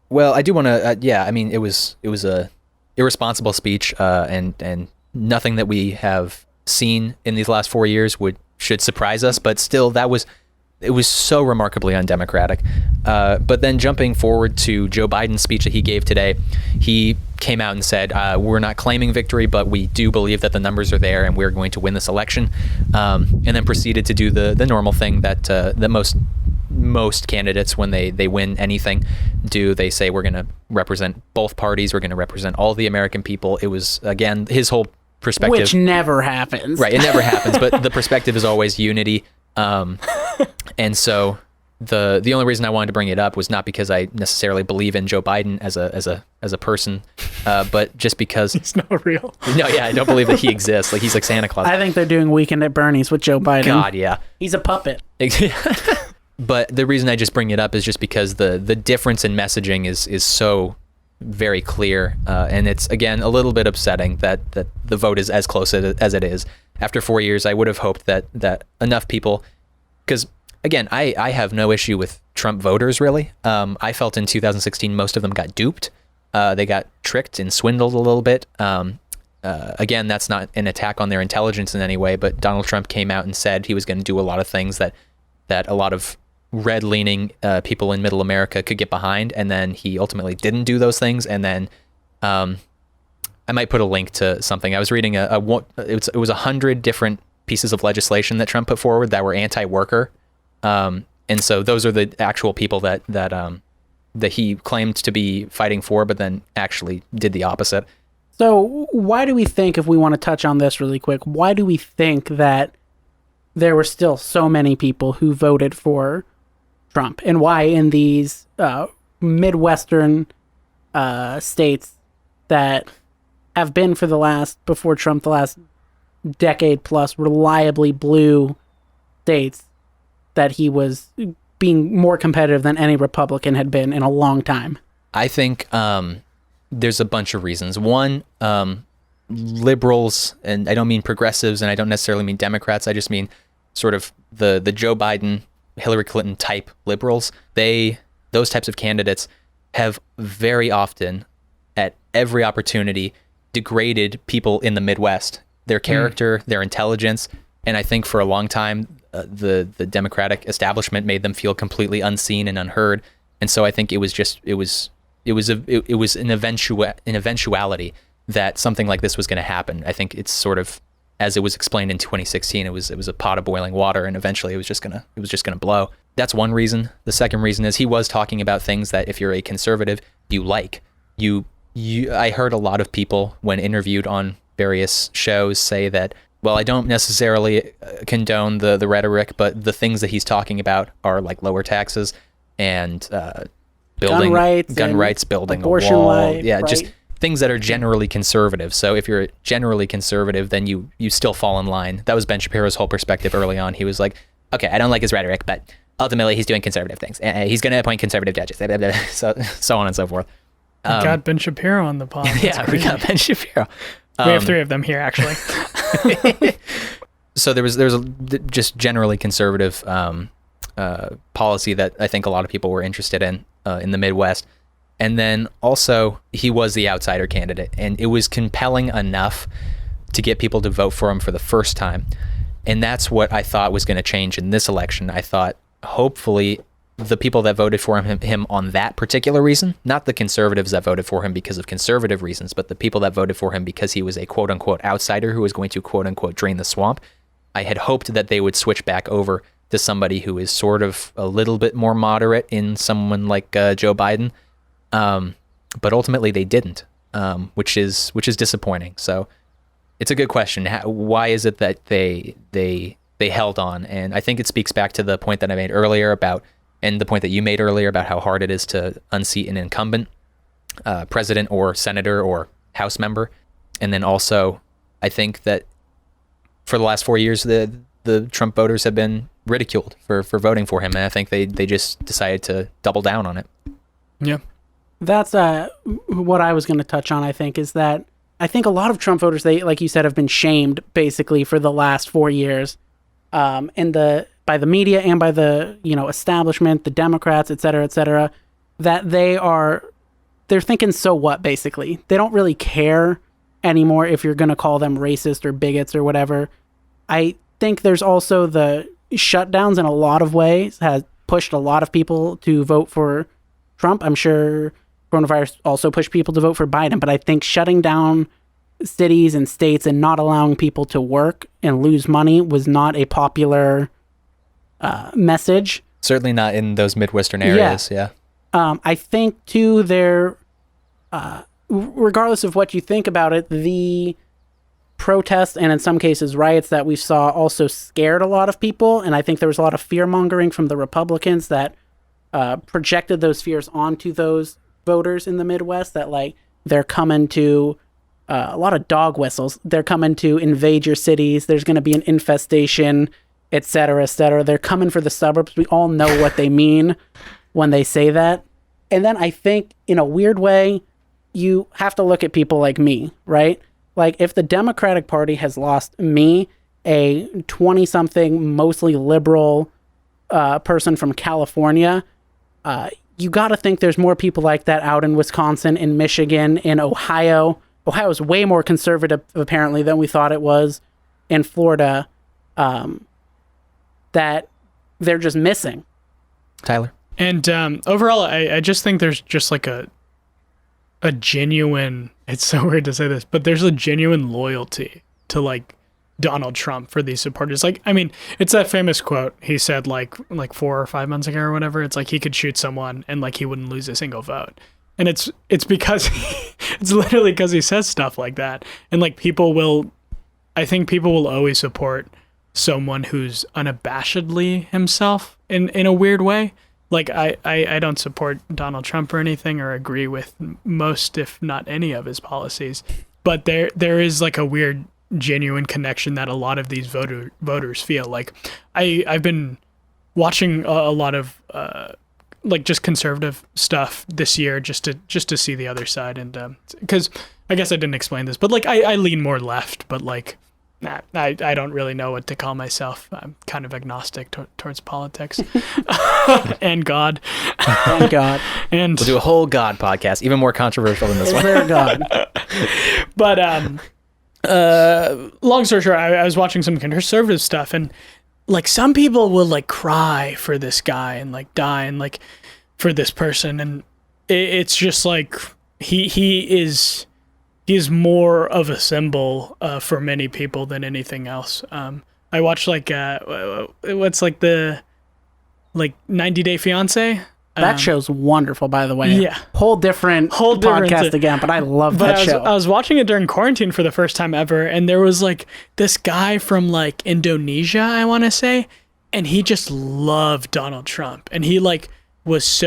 well, I do want to I mean it was a irresponsible speech, and nothing that we have seen in these last 4 years should surprise us, but still it was so remarkably undemocratic. But then jumping forward to Joe Biden's speech that he gave today, he came out and said, we're not claiming victory, but we do believe that the numbers are there and we're going to win this election. And then proceeded to do the normal thing that most candidates, when they win anything, do. They say, we're going to represent both parties. We're going to represent all the American people. It was, again, his whole perspective. Which never happens. Right. It never happens. But the perspective is always unity. And so the only reason I wanted to bring it up was not because I necessarily believe in Joe Biden as a person, but just because he's not real. No, yeah, I don't believe that he exists. Like he's like Santa Claus. I think they're doing Weekend at Bernie's with Joe Biden. God, yeah. He's a puppet. But the reason I just bring it up is just because the difference in messaging is so very clear, and it's again a little bit upsetting that the vote is as close as it is. After 4 years, I would have hoped that enough people, because again, I have no issue with Trump voters, really. I felt in 2016 most of them got duped. They got tricked and swindled a little bit. Again, that's not an attack on their intelligence in any way, but Donald Trump came out and said he was going to do a lot of things that a lot of red-leaning people in middle America could get behind, and then he ultimately didn't do those things. And then I might put a link to something. I was reading it was 100 different pieces of legislation that Trump put forward that were anti-worker, and so those are the actual people that he claimed to be fighting for, but then actually did the opposite. So why do we think, if we want to touch on this really quick, why do we think that there were still so many people who voted for Trump, and why in these Midwestern states that have been for before Trump, the last decade plus, reliably blue states, that he was being more competitive than any Republican had been in a long time? I think there's a bunch of reasons. One, liberals, and I don't mean progressives, and I don't necessarily mean Democrats. I just mean sort of the Joe Biden, Hillary Clinton type liberals. Those types of candidates have very often, at every opportunity, degraded people in the Midwest, their character, their intelligence, and I think for a long time the Democratic establishment made them feel completely unseen and unheard. And so I think it was an eventuality that something like this was going to happen. I think it's sort of, as it was explained in 2016, it was a pot of boiling water, and eventually it was just gonna blow. That's one reason. The second reason is he was talking about things that if you're a conservative, you like. I heard a lot of people when interviewed on various shows say that, well, I don't necessarily condone the rhetoric, but the things that he's talking about are like lower taxes and building gun rights, building abortion, a wall. life, Yeah, right? just things that are generally conservative. So if you're generally conservative, then you still fall in line. That was Ben Shapiro's whole perspective early on. He was like, okay, I don't like his rhetoric, but ultimately he's doing conservative things. He's going to appoint conservative judges, so on and so forth. We got Ben Shapiro on the pod. Yeah, we got Ben Shapiro. We have three of them here, actually. So there was just generally conservative policy that I think a lot of people were interested in the Midwest. And then also he was the outsider candidate, and it was compelling enough to get people to vote for him for the first time. And that's what I thought was going to change in this election. I thought hopefully the people that voted for him on that particular reason, not the conservatives that voted for him because of conservative reasons, but the people that voted for him because he was a quote unquote outsider who was going to quote unquote drain the swamp. I had hoped that they would switch back over to somebody who is sort of a little bit more moderate in someone like Joe Biden. But ultimately they didn't, which is disappointing. So it's a good question. Why is it that they held on? And I think it speaks back to the point that I made earlier and the point that you made earlier about how hard it is to unseat an incumbent president or senator or House member. And then also, I think that for the last 4 years, the Trump voters have been ridiculed for voting for him. And I think they just decided to double down on it. Yeah. That's what I was going to touch on, I think, is that I think a lot of Trump voters, they, like you said, have been shamed basically for the last 4 years by the media and by the establishment, the Democrats, et cetera, that they're thinking, so what, basically. They don't really care anymore if you're going to call them racist or bigots or whatever. I think there's also the shutdowns in a lot of ways has pushed a lot of people to vote for Trump. I'm sure coronavirus also pushed people to vote for Biden, but I think shutting down cities and states and not allowing people to work and lose money was not a popular message. Certainly not in those Midwestern areas. Yeah. I think too, regardless of what you think about it, the protests and in some cases riots that we saw also scared a lot of people. And I think there was a lot of fear mongering from the Republicans that projected those fears onto those voters in the Midwest, that like they're coming to a lot of dog whistles. They're coming to invade your cities. There's going to be an infestation, et cetera, et cetera. They're coming for the suburbs. We all know what they mean when they say that. And then I think in a weird way, you have to look at people like me, right? Like if the Democratic Party has lost me, a 20-something, mostly liberal person from California. You got to think there's more people like that out in Wisconsin, in Michigan, in Ohio. Ohio is way more conservative, apparently, than we thought it was. In Florida, that they're just missing. Tyler? And overall, I just think there's just like a genuine, it's so weird to say this, but there's a genuine loyalty to like Donald Trump for these supporters. Like, I mean, it's that famous quote he said like 4 or 5 months ago or whatever. It's like he could shoot someone and like he wouldn't lose a single vote. And it's because it's literally because he says stuff like that. And like I think people will always support someone who's unabashedly himself in a weird way. Like I don't support Donald Trump or anything or agree with most, if not any of his policies, but there is like a weird genuine connection that a lot of these voters feel. Like I've been watching a lot of like just conservative stuff this year just to see the other side, and because I guess I didn't explain this, but like I lean more left, but like I don't really know what to call myself. I'm kind of agnostic towards politics and God. Thank God. And we'll do a whole God podcast, even more controversial than this one. Is there a God? But long story short, I was watching some conservative stuff, and like some people will like cry for this guy and like die and like for this person, and it's just like he is more of a symbol for many people than anything else. I watched like what's like the 90 Day Fiance. That show's wonderful, by the way. Yeah. Whole different podcast again, but I love that show. I was watching it during quarantine for the first time ever, and there was like this guy from like Indonesia, I want to say, and he just loved Donald Trump. And he like was he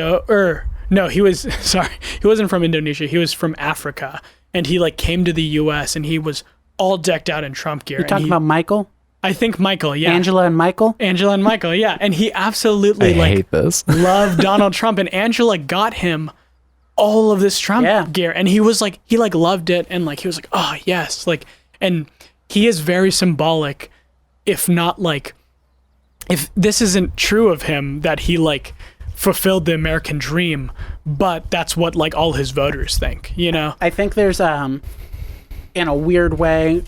wasn't from Indonesia. He was from Africa. And he like came to the US and he was all decked out in Trump gear. You're talking about Michael? I think Michael, yeah. Angela and Michael, yeah. And he absolutely hate this. loved Donald Trump, and Angela got him all of this Trump gear, and he was like, he like loved it, and like he was like, oh yes, like, and he is very symbolic, if not like, if this isn't true of him that he like fulfilled the American dream, but that's what like all his voters think, you know? I think there's in a weird way,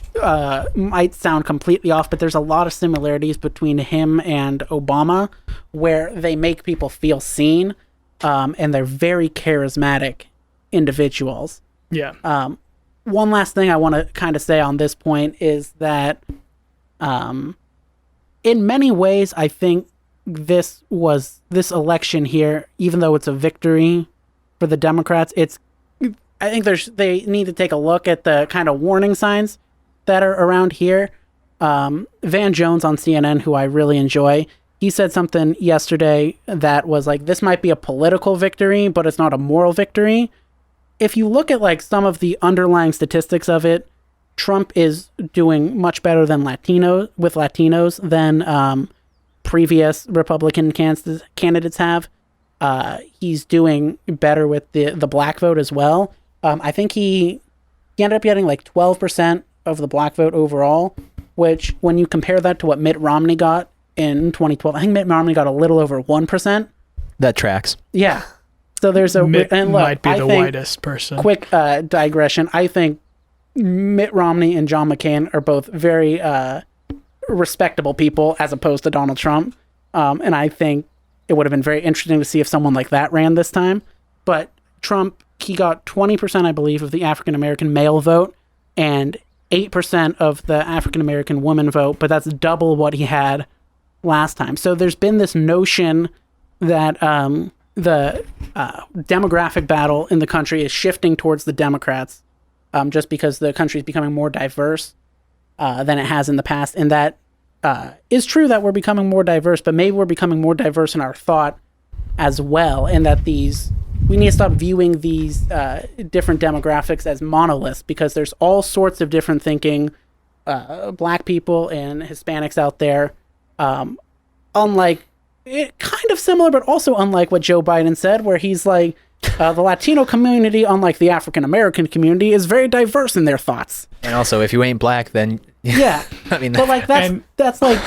might sound completely off, but there's a lot of similarities between him and Obama, where they make people feel seen, and they're very charismatic individuals. Yeah. One last thing I want to kind of say on this point is that, in many ways, I think this election here, even though it's a victory for the Democrats, I think they need to take a look at the kind of warning signs that are around here. Van Jones on CNN, who I really enjoy, he said something yesterday that was like, this might be a political victory, but it's not a moral victory. If you look at like some of the underlying statistics of it, Trump is doing much better than Latinos than previous Republican candidates have. He's doing better with the black vote as well. I think he ended up getting like 12% of the black vote overall, which when you compare that to what Mitt Romney got in 2012, I think Mitt Romney got a little over 1%. That tracks. Yeah. So there's Mitt might be the whitest person. Quick digression. I think Mitt Romney and John McCain are both very respectable people as opposed to Donald Trump. And I think it would have been very interesting to see if someone like that ran this time. But Trump, he got 20%, I believe, of the African-American male vote and 8% of the African-American woman vote, but that's double what he had last time. So there's been this notion that the demographic battle in the country is shifting towards the Democrats, just because the country is becoming more diverse than it has in the past. And that is true that we're becoming more diverse, but maybe we're becoming more diverse in our thought as well, and that we need to stop viewing these different demographics as monoliths, because there's all sorts of different thinking black people and Hispanics out there. Unlike, kind of similar, but also unlike what Joe Biden said, where he's like, the Latino community, unlike the African American community, is very diverse in their thoughts. And also, if you ain't black, then Yeah. I mean, But like that's like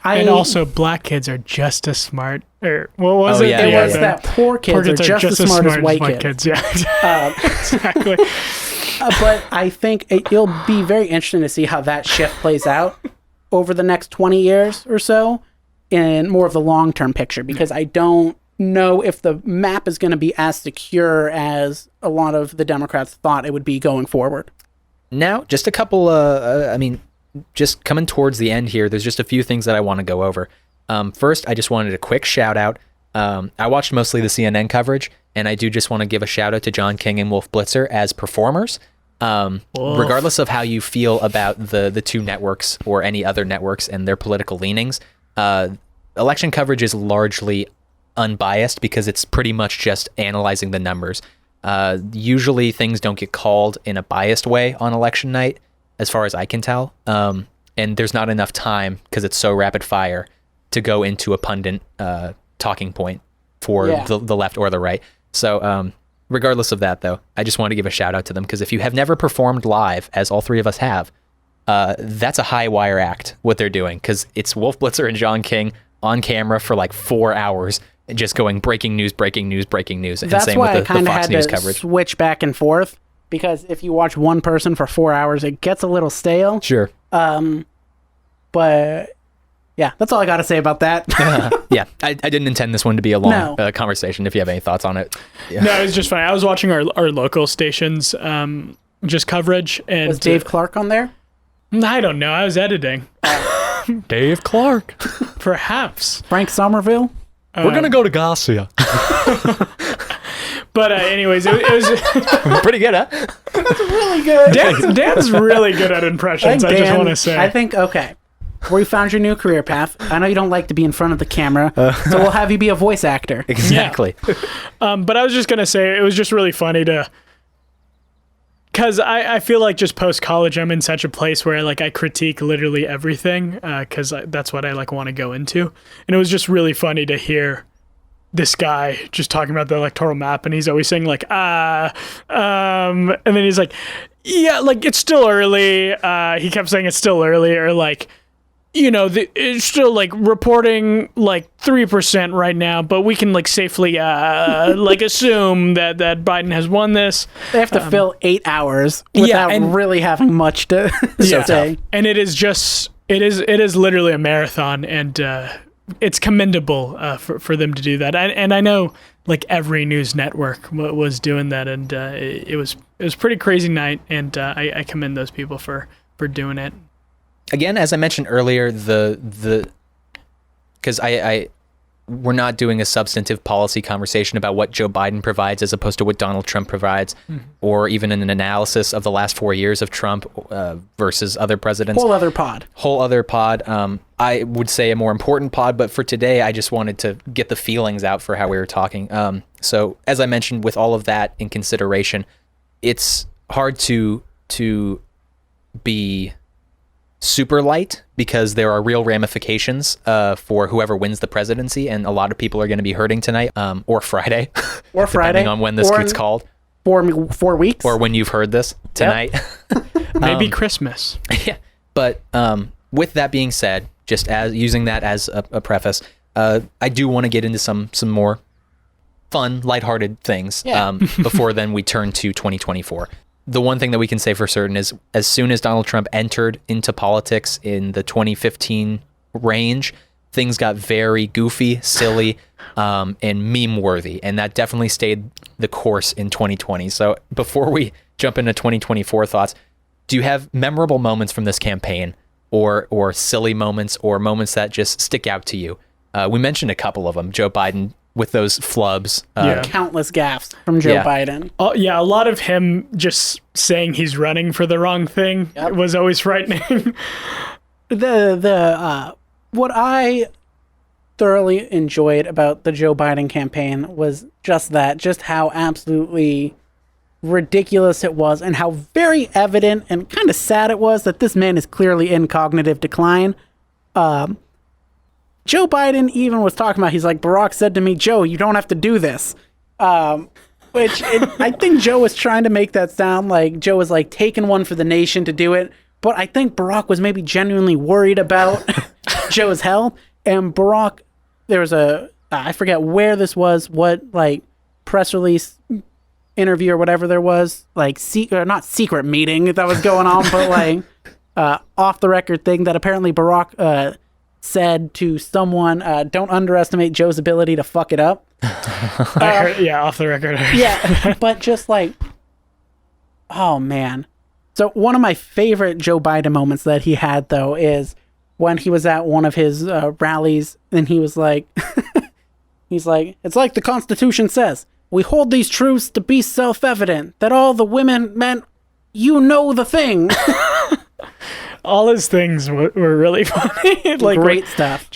and also black kids are just as smart. Or what was Oh, it? yeah, it yeah, was yeah. that poor kids are just as smart as white kids. Yeah, exactly. But I think it'll be very interesting to see how that shift plays out over the next 20 years or so in more of the long-term picture, because I don't know if the map is going to be as secure as a lot of the Democrats thought it would be going forward. Now, just a couple, just coming towards the end here, there's just a few things that I want to go over. First, I just wanted a quick shout out. I watched mostly the CNN coverage, and I do just want to give a shout out to John King and Wolf Blitzer as performers. Regardless of how you feel about the two networks or any other networks and their political leanings, election coverage is largely unbiased because it's pretty much just analyzing the numbers. Usually things don't get called in a biased way on election night, as far as I can tell. And there's not enough time, because it's so rapid fire, to go into a pundit talking point for the left or the right. So regardless of that, though, I just want to give a shout out to them, because if you have never performed live, as all three of us have, that's a high wire act, what they're doing, because it's Wolf Blitzer and John King on camera for like 4 hours, just going breaking news, and That's same why with I kind the of Fox had News to coverage. switch back and forth, because if you watch one person for 4 hours, it gets a little stale. Sure. But yeah, that's all I got to say about that. Yeah, I didn't intend this one to be a long conversation. If you have any thoughts on it. Yeah. No, it was just funny. I was watching our local stations, just coverage. And Was Dave Clark on there? I don't know. I was editing. Dave Clark. Perhaps. Frank Somerville? We're going to go to Garcia. But anyways, it was pretty good, huh? That's really good. Dan's really good at impressions, I just want to say. I think, okay, we found your new career path. I know you don't like to be in front of the camera, so we'll have you be a voice actor. Exactly. Yeah. But I was just going to say, it was just really funny because I feel like just post-college, I'm in such a place where like I critique literally everything, because that's what I like want to go into. And it was just really funny to hear this guy just talking about the electoral map, and he's always saying like, and then he's like, yeah, like it's still early. He kept saying it's still early, or like, you know, it's still like reporting like 3% right now, but we can like safely like assume that Biden has won this. They have to fill 8 hours without really having much to say. And it is literally a marathon, and it's commendable for them to do that. And I know like every news network was doing that, and it was pretty crazy night, and I commend those people for doing it. Again, as I mentioned earlier, because we're not doing a substantive policy conversation about what Joe Biden provides as opposed to what Donald Trump provides, or even an analysis of the last 4 years of Trump versus other presidents. Whole other pod. I would say a more important pod, but for today, I just wanted to get the feelings out for how we were talking. So as I mentioned, with all of that in consideration, it's hard to be super light, because there are real ramifications for whoever wins the presidency, and a lot of people are going to be hurting tonight, or Friday, depending on when this gets called. 4 weeks, or when you've heard this tonight. Yep. Maybe Christmas. Yeah, but with that being said, just as using that as a preface, I do want to get into some more fun, lighthearted things. Before then we turn to 2024. The one thing that we can say for certain is, as soon as Donald Trump entered into politics in the 2015 range, things got very goofy, silly, and meme-worthy, and that definitely stayed the course in 2020. So before we jump into 2024 thoughts, do you have memorable moments from this campaign, or silly moments, or moments that just stick out to you? We mentioned a couple of them. Joe Biden with those flubs. Countless gaffes from Joe Biden. A lot of him just saying he's running for the wrong thing was always frightening. What I thoroughly enjoyed about the Joe Biden campaign was just how absolutely ridiculous it was, and how very evident and kind of sad it was that this man is clearly in cognitive decline. Joe Biden even was talking about, he's like, Barack said to me, Joe, you don't have to do this. I think Joe was trying to make that sound like Joe was like taking one for the nation to do it, but I think Barack was maybe genuinely worried about Joe's health. And Barack, there was I forget where this was, what like press release interview or whatever there was, like not secret meeting that was going on, but like off the record thing that apparently Barack said to someone, don't underestimate Joe's ability to fuck it up. I heard, off the record. Yeah, but just like, oh man. So one of my favorite Joe Biden moments that he had, though, is when he was at one of his rallies, and he was like, he's like, it's like the Constitution says, we hold these truths to be self-evident, that all the women meant, you know the thing. All his things were really funny. Like, great stuff.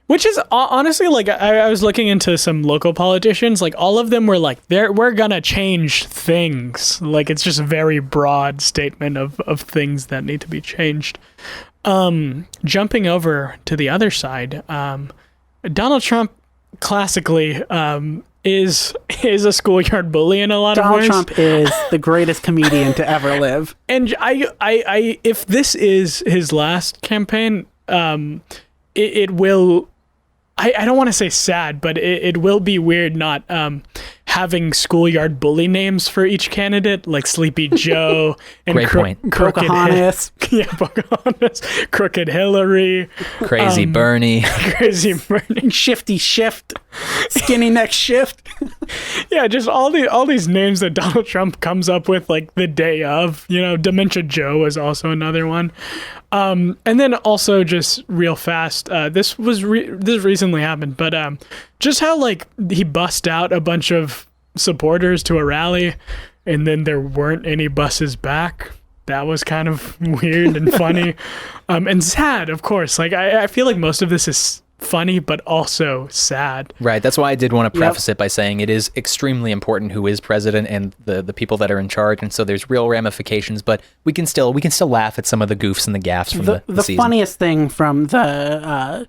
Which is honestly, like, I was looking into some local politicians, like, all of them were like, we're gonna change things. Like, it's just a very broad statement of things that need to be changed. Jumping over to the other side, Donald Trump classically is a schoolyard bully in a lot of ways. Donald Trump is the greatest comedian to ever live. And I if this is his last campaign, it will, I don't want to say sad, but it will be weird not having schoolyard bully names for each candidate, like Sleepy Joe and Great point. Pocahontas. Pocahontas, Crooked Hillary, Crazy Bernie. Crazy Bernie, Shifty Shift, Skinny Neck Shift. Yeah, just all these names that Donald Trump comes up with, like the day of. Dementia Joe is also another one. And then also just real fast, this recently happened, but just how like he bust out a bunch of supporters to a rally, and then there weren't any buses back. That was kind of weird and funny, and sad, of course. Like I feel like most of this is funny, but also sad. Right. That's why I did want to preface it by saying it is extremely important who is president and the people that are in charge. And so there's real ramifications, but we can still laugh at some of the goofs and the gaffes from the season. Funniest thing from the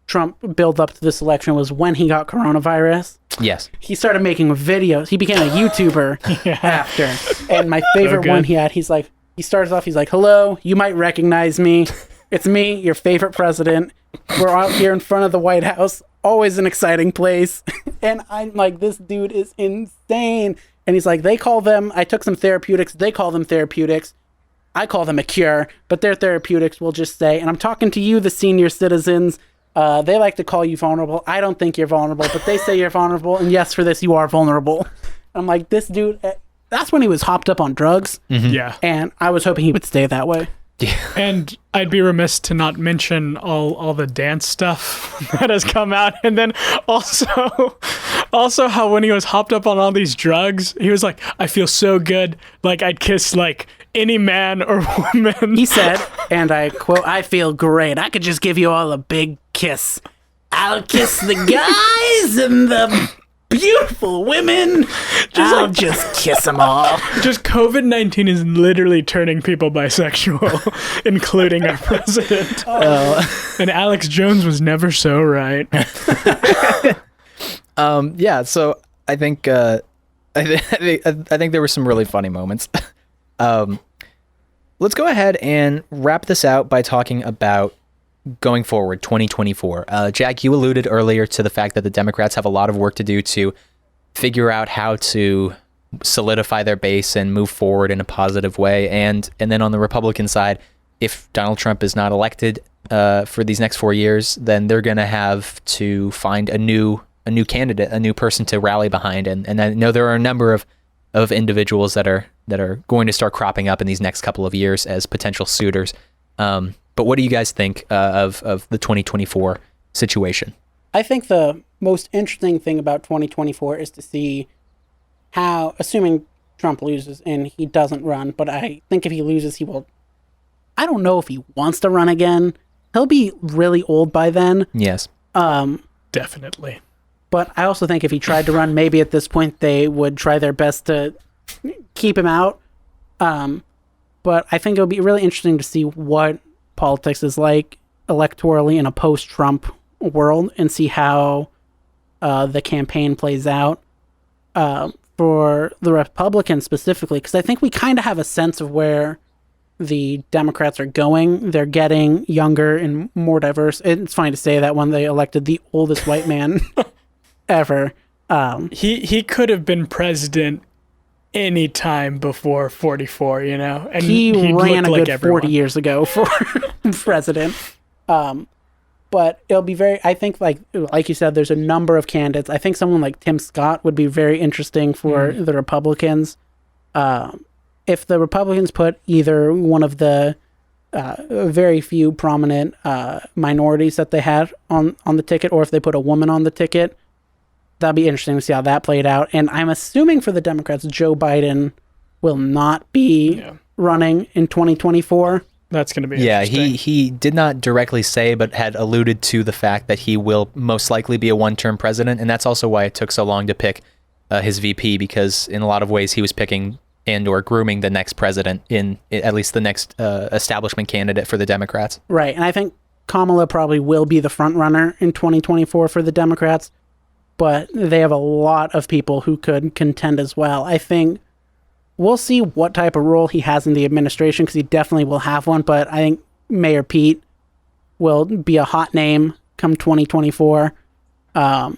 Trump build up to this election was when he got coronavirus. Yes. He started making videos. He became a YouTuber after. And my favorite one he starts off, he's like, hello, you might recognize me. It's me, your favorite president. We're out here in front of the White House. Always an exciting place. And I'm like, this dude is insane. And he's like, I took some therapeutics. They call them therapeutics. I call them a cure. But their therapeutics will just say, and I'm talking to you, the senior citizens. They like to call you vulnerable. I don't think you're vulnerable, but they say you're vulnerable. And yes, for this, you are vulnerable. I'm like, this dude, that's when he was hopped up on drugs. Mm-hmm. Yeah. And I was hoping he would stay that way. And I'd be remiss to not mention all the dance stuff that has come out. And then also how when he was hopped up on all these drugs, he was like, I feel so good. Like I'd kiss like any man or woman. He said, and I quote, I feel great. I could just give you all a big kiss. I'll kiss the guys and the beautiful women. I'll just kiss them all. Just COVID-19 is literally turning people bisexual, including our president. And Alex Jones was never so right. Yeah, so I think I think there were some really funny moments. Let's go ahead and wrap this out by talking about going forward, 2024. Jack, you alluded earlier to the fact that the Democrats have a lot of work to do to figure out how to solidify their base and move forward in a positive way. And then on the Republican side, if Donald Trump is not elected for these next 4 years, then they're going to have to find a new candidate, a new person to rally behind. And I know there are a number of individuals that are going to start cropping up in these next couple of years as potential suitors. But what do you guys think of the 2024 situation? I think the most interesting thing about 2024 is to see how, assuming Trump loses and he doesn't run, but I think if he loses, he will. I don't know if he wants to run again. He'll be really old by then. Yes. Definitely. But I also think if he tried to run, maybe at this point they would try their best to keep him out. But I think it'll be really interesting to see what politics is like electorally in a post-Trump world and see how the campaign plays out for the Republicans specifically, because I think we kind of have a sense of where the Democrats are going. They're getting younger and more diverse. It's fine to say that when they elected the oldest white man ever. He could have been president any time before 44, you know? And he ran a like good everyone. 40 years ago for president. But it'll be I think like you said, there's a number of candidates. I think someone like Tim Scott would be very interesting for the Republicans. If the Republicans put either one of the very few prominent minorities that they had on the ticket, or if they put a woman on the ticket, that'd be interesting to see how that played out. And I'm assuming for the Democrats, Joe Biden will not be running in 2024. That's going to be interesting. He did not directly say, but had alluded to the fact that he will most likely be a one-term president, and that's also why it took so long to pick his VP, because in a lot of ways he was picking and or grooming the next president, in at least the next establishment candidate for the Democrats. Right, and I think Kamala probably will be the front runner in 2024 for the Democrats, but they have a lot of people who could contend as well. I think we'll see what type of role he has in the administration, because he definitely will have one, but I think Mayor Pete will be a hot name come 2024. I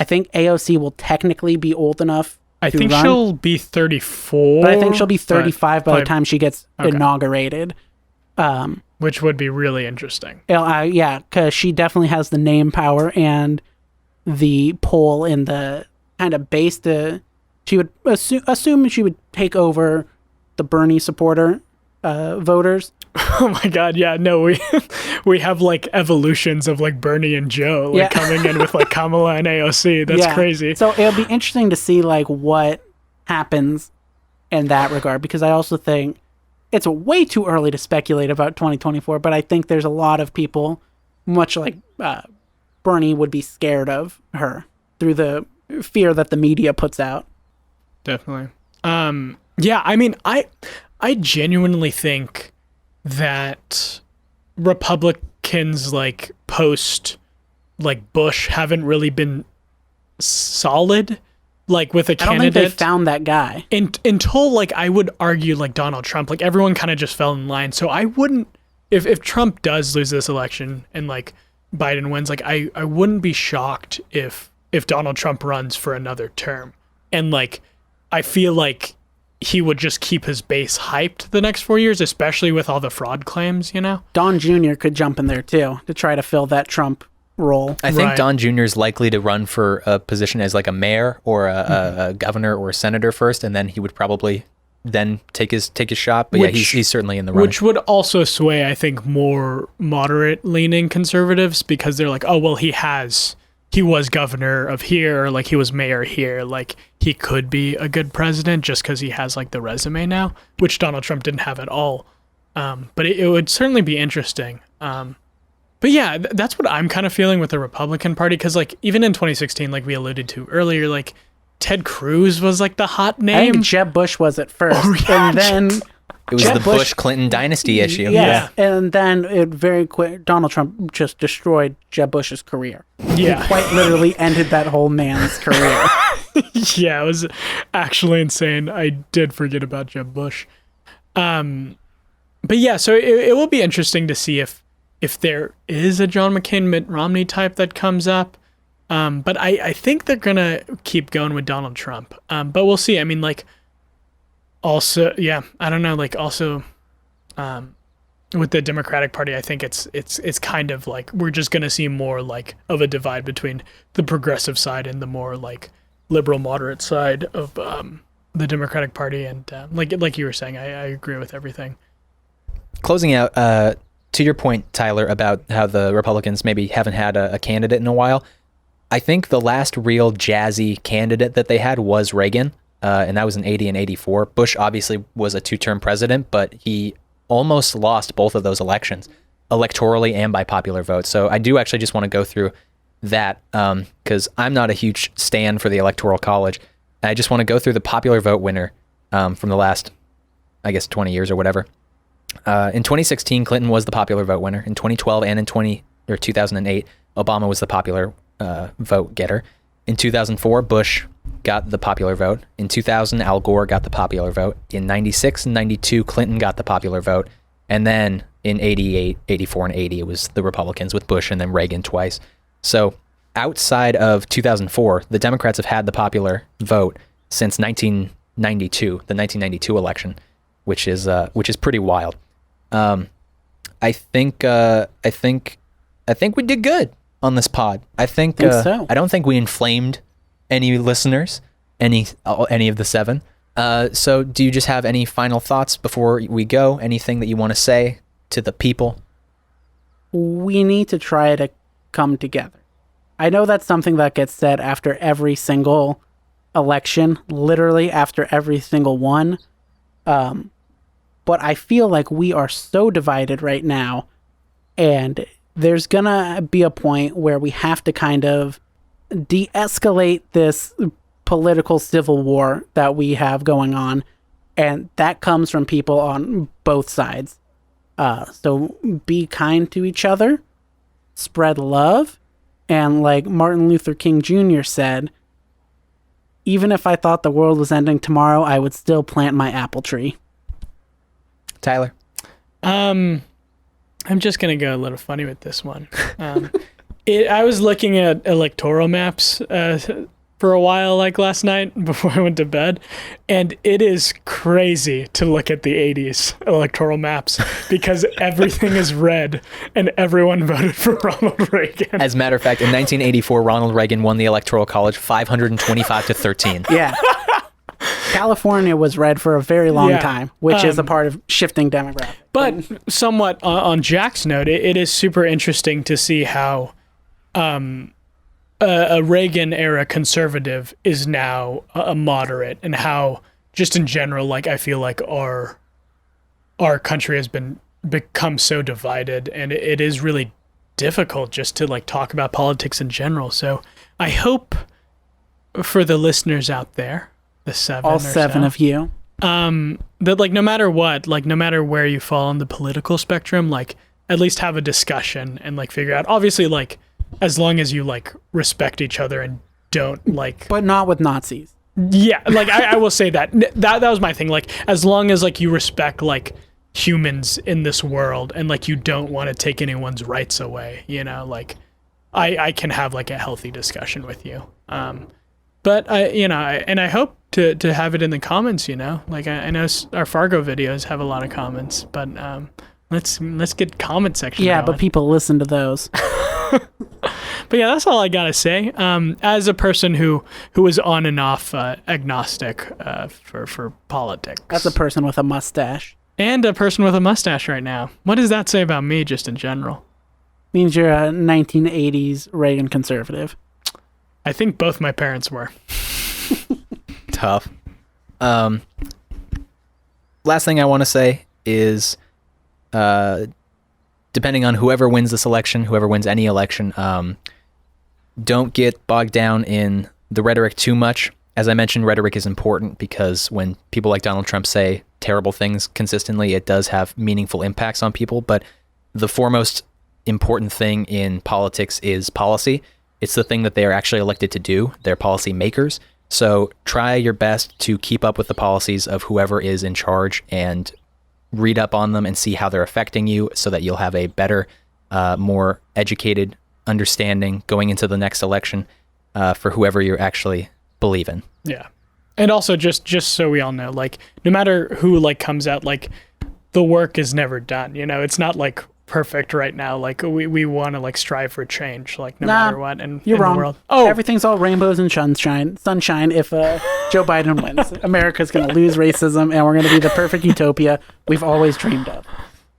think AOC will technically be old enough I to think run, she'll be 34. but I think she'll be 35 by the time she gets inaugurated. Which would be really interesting. Yeah, because she definitely has the name power and the pull in the kind of base to... She would assume she would take over the Bernie supporter voters. Oh my God, yeah, no, we have like evolutions of like Bernie and Joe like coming in with like Kamala and AOC. That's crazy. So it'll be interesting to see like what happens in that regard, because I also think it's way too early to speculate about 2024, but I think there's a lot of people, much like Bernie, would be scared of her through the fear that the media puts out. Definitely. Yeah, I mean, I genuinely think that Republicans like post like Bush haven't really been solid like with a candidate. I don't think they found that guy. Until like I would argue like Donald Trump, like everyone kind of just fell in line. So I wouldn't, if Trump does lose this election and like Biden wins, like I wouldn't be shocked if Donald Trump runs for another term. And like I feel like he would just keep his base hyped the next 4 years, especially with all the fraud claims, you know? Don Jr. could jump in there too to try to fill that Trump role. I think Don Jr. is likely to run for a position as like a mayor or a governor or a senator first, and then he would probably then take his shot. But he's certainly in the running. Which would also sway, I think, more moderate-leaning conservatives, because they're like, oh, well, he was governor of here, or like he was mayor here, like he could be a good president just because he has like the resume now, which Donald Trump didn't have at all. But it would certainly be interesting. But yeah, that's what I'm kind of feeling with the Republican Party, because like even in 2016, like we alluded to earlier, like Ted Cruz was like the hot name. I think Jeb Bush was at first, and then it was the Bush-Clinton dynasty issue. Yes. Yeah, and then it very quick, Donald Trump just destroyed Jeb Bush's career. Yeah, he quite literally ended that whole man's career. Yeah, it was actually insane. I did forget about Jeb Bush. But yeah, so it will be interesting to see if there is a John McCain, Mitt Romney type that comes up. But I think they're going to keep going with Donald Trump. But we'll see. I mean, like, also, yeah, I don't know, like, also, with the Democratic Party, I think it's kind of like, we're just going to see more, like, of a divide between the progressive side and the more, like, liberal moderate side of the Democratic Party. And, like you were saying, I agree with everything. Closing out, to your point, Tyler, about how the Republicans maybe haven't had a candidate in a while, I think the last real jazzy candidate that they had was Reagan, and that was in 80 and 84. Bush obviously was a two-term president, but he almost lost both of those elections, electorally and by popular vote. So I do actually just want to go through that, because I'm not a huge stan for the Electoral College. I just want to go through the popular vote winner from the last, I guess, 20 years or whatever. In 2016, Clinton was the popular vote winner. In 2012 and in 2008, Obama was the popular vote getter. In 2004, Bush got the popular vote. In 2000, Al Gore got the popular vote. In 96 and 92, Clinton got the popular vote. And then in 88, 84, and 80, it was the Republicans with Bush and then Reagan twice. So outside of 2004, the Democrats have had the popular vote since 1992, the 1992 election, which is pretty wild. I think we did good on this pod. I think so. I don't think we inflamed any listeners, any of the 7. So do you just have any final thoughts before we go? Anything that you want to say to the people? We need to try to come together. I know that's something that gets said after every single election, literally after every single one. But I feel like we are so divided right now, and there's gonna be a point where we have to kind of de-escalate this political civil war that we have going on, and that comes from people on both sides. So be kind to each other, spread love, and like Martin Luther King Jr. said, even if I thought the world was ending tomorrow, I would still plant my apple tree. Tyler? I'm just going to go a little funny with this one. I was looking at electoral maps for a while, like last night before I went to bed, and it is crazy to look at the 80s electoral maps because everything is red and everyone voted for Ronald Reagan. As a matter of fact, in 1984, Ronald Reagan won the Electoral College 525-13. Yeah. California was red for a very long time, which is a part of shifting demographics. But somewhat on Jack's note, it is super interesting to see how a Reagan-era conservative is now a moderate, and how, just in general, like I feel like our country has become so divided, and it is really difficult just to like talk about politics in general. So I hope for the listeners out there, the 7 all 7 of you, that like no matter what, like no matter where you fall on the political spectrum, like at least have a discussion and like figure out, obviously, like as long as you like respect each other and don't like, but not with Nazis. Yeah, like I will say that was my thing. Like as long as like you respect like humans in this world and like you don't want to take anyone's rights away, you know, like I can have like a healthy discussion with you. But I hope to have it in the comments, you know, like I know our Fargo videos have a lot of comments, but let's get comment section. Yeah, going. but people listen to those. But yeah, that's all I gotta say. As a person who is on and off agnostic for politics. As a person with a mustache. And a person with a mustache right now. What does that say about me just in general? Means you're a 1980s Reagan conservative. I think both my parents were. Tough. Last thing I want to say is, depending on whoever wins this election, whoever wins any election, don't get bogged down in the rhetoric too much. As I mentioned, rhetoric is important because when people like Donald Trump say terrible things consistently, it does have meaningful impacts on people. But the foremost important thing in politics is policy. It's the thing that they are actually elected to do. They're policy makers. So try your best to keep up with the policies of whoever is in charge and read up on them and see how they're affecting you so that you'll have a better, more educated understanding going into the next election for whoever you're actually believe in. Yeah. And also just so we all know, like no matter who like comes out, like the work is never done. You know, it's not like perfect right now. Like we want to like strive for change, like no matter what. And you're wrong. The world. Oh, everything's all rainbows and sunshine if Joe Biden wins. America's going to lose racism and we're going to be the perfect utopia we've always dreamed of.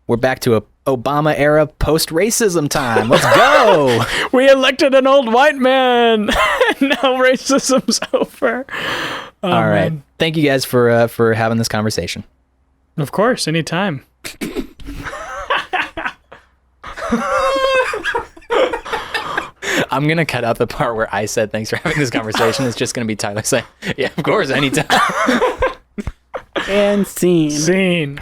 We're back to a Obama era post-racism time. Let's go. We elected an old white man. Now racism's over. All right. Thank you guys for having this conversation. Of course, anytime. I'm going to cut out the part where I said thanks for having this conversation. It's just going to be Tyler saying, yeah, of course, anytime. And scene. Scene.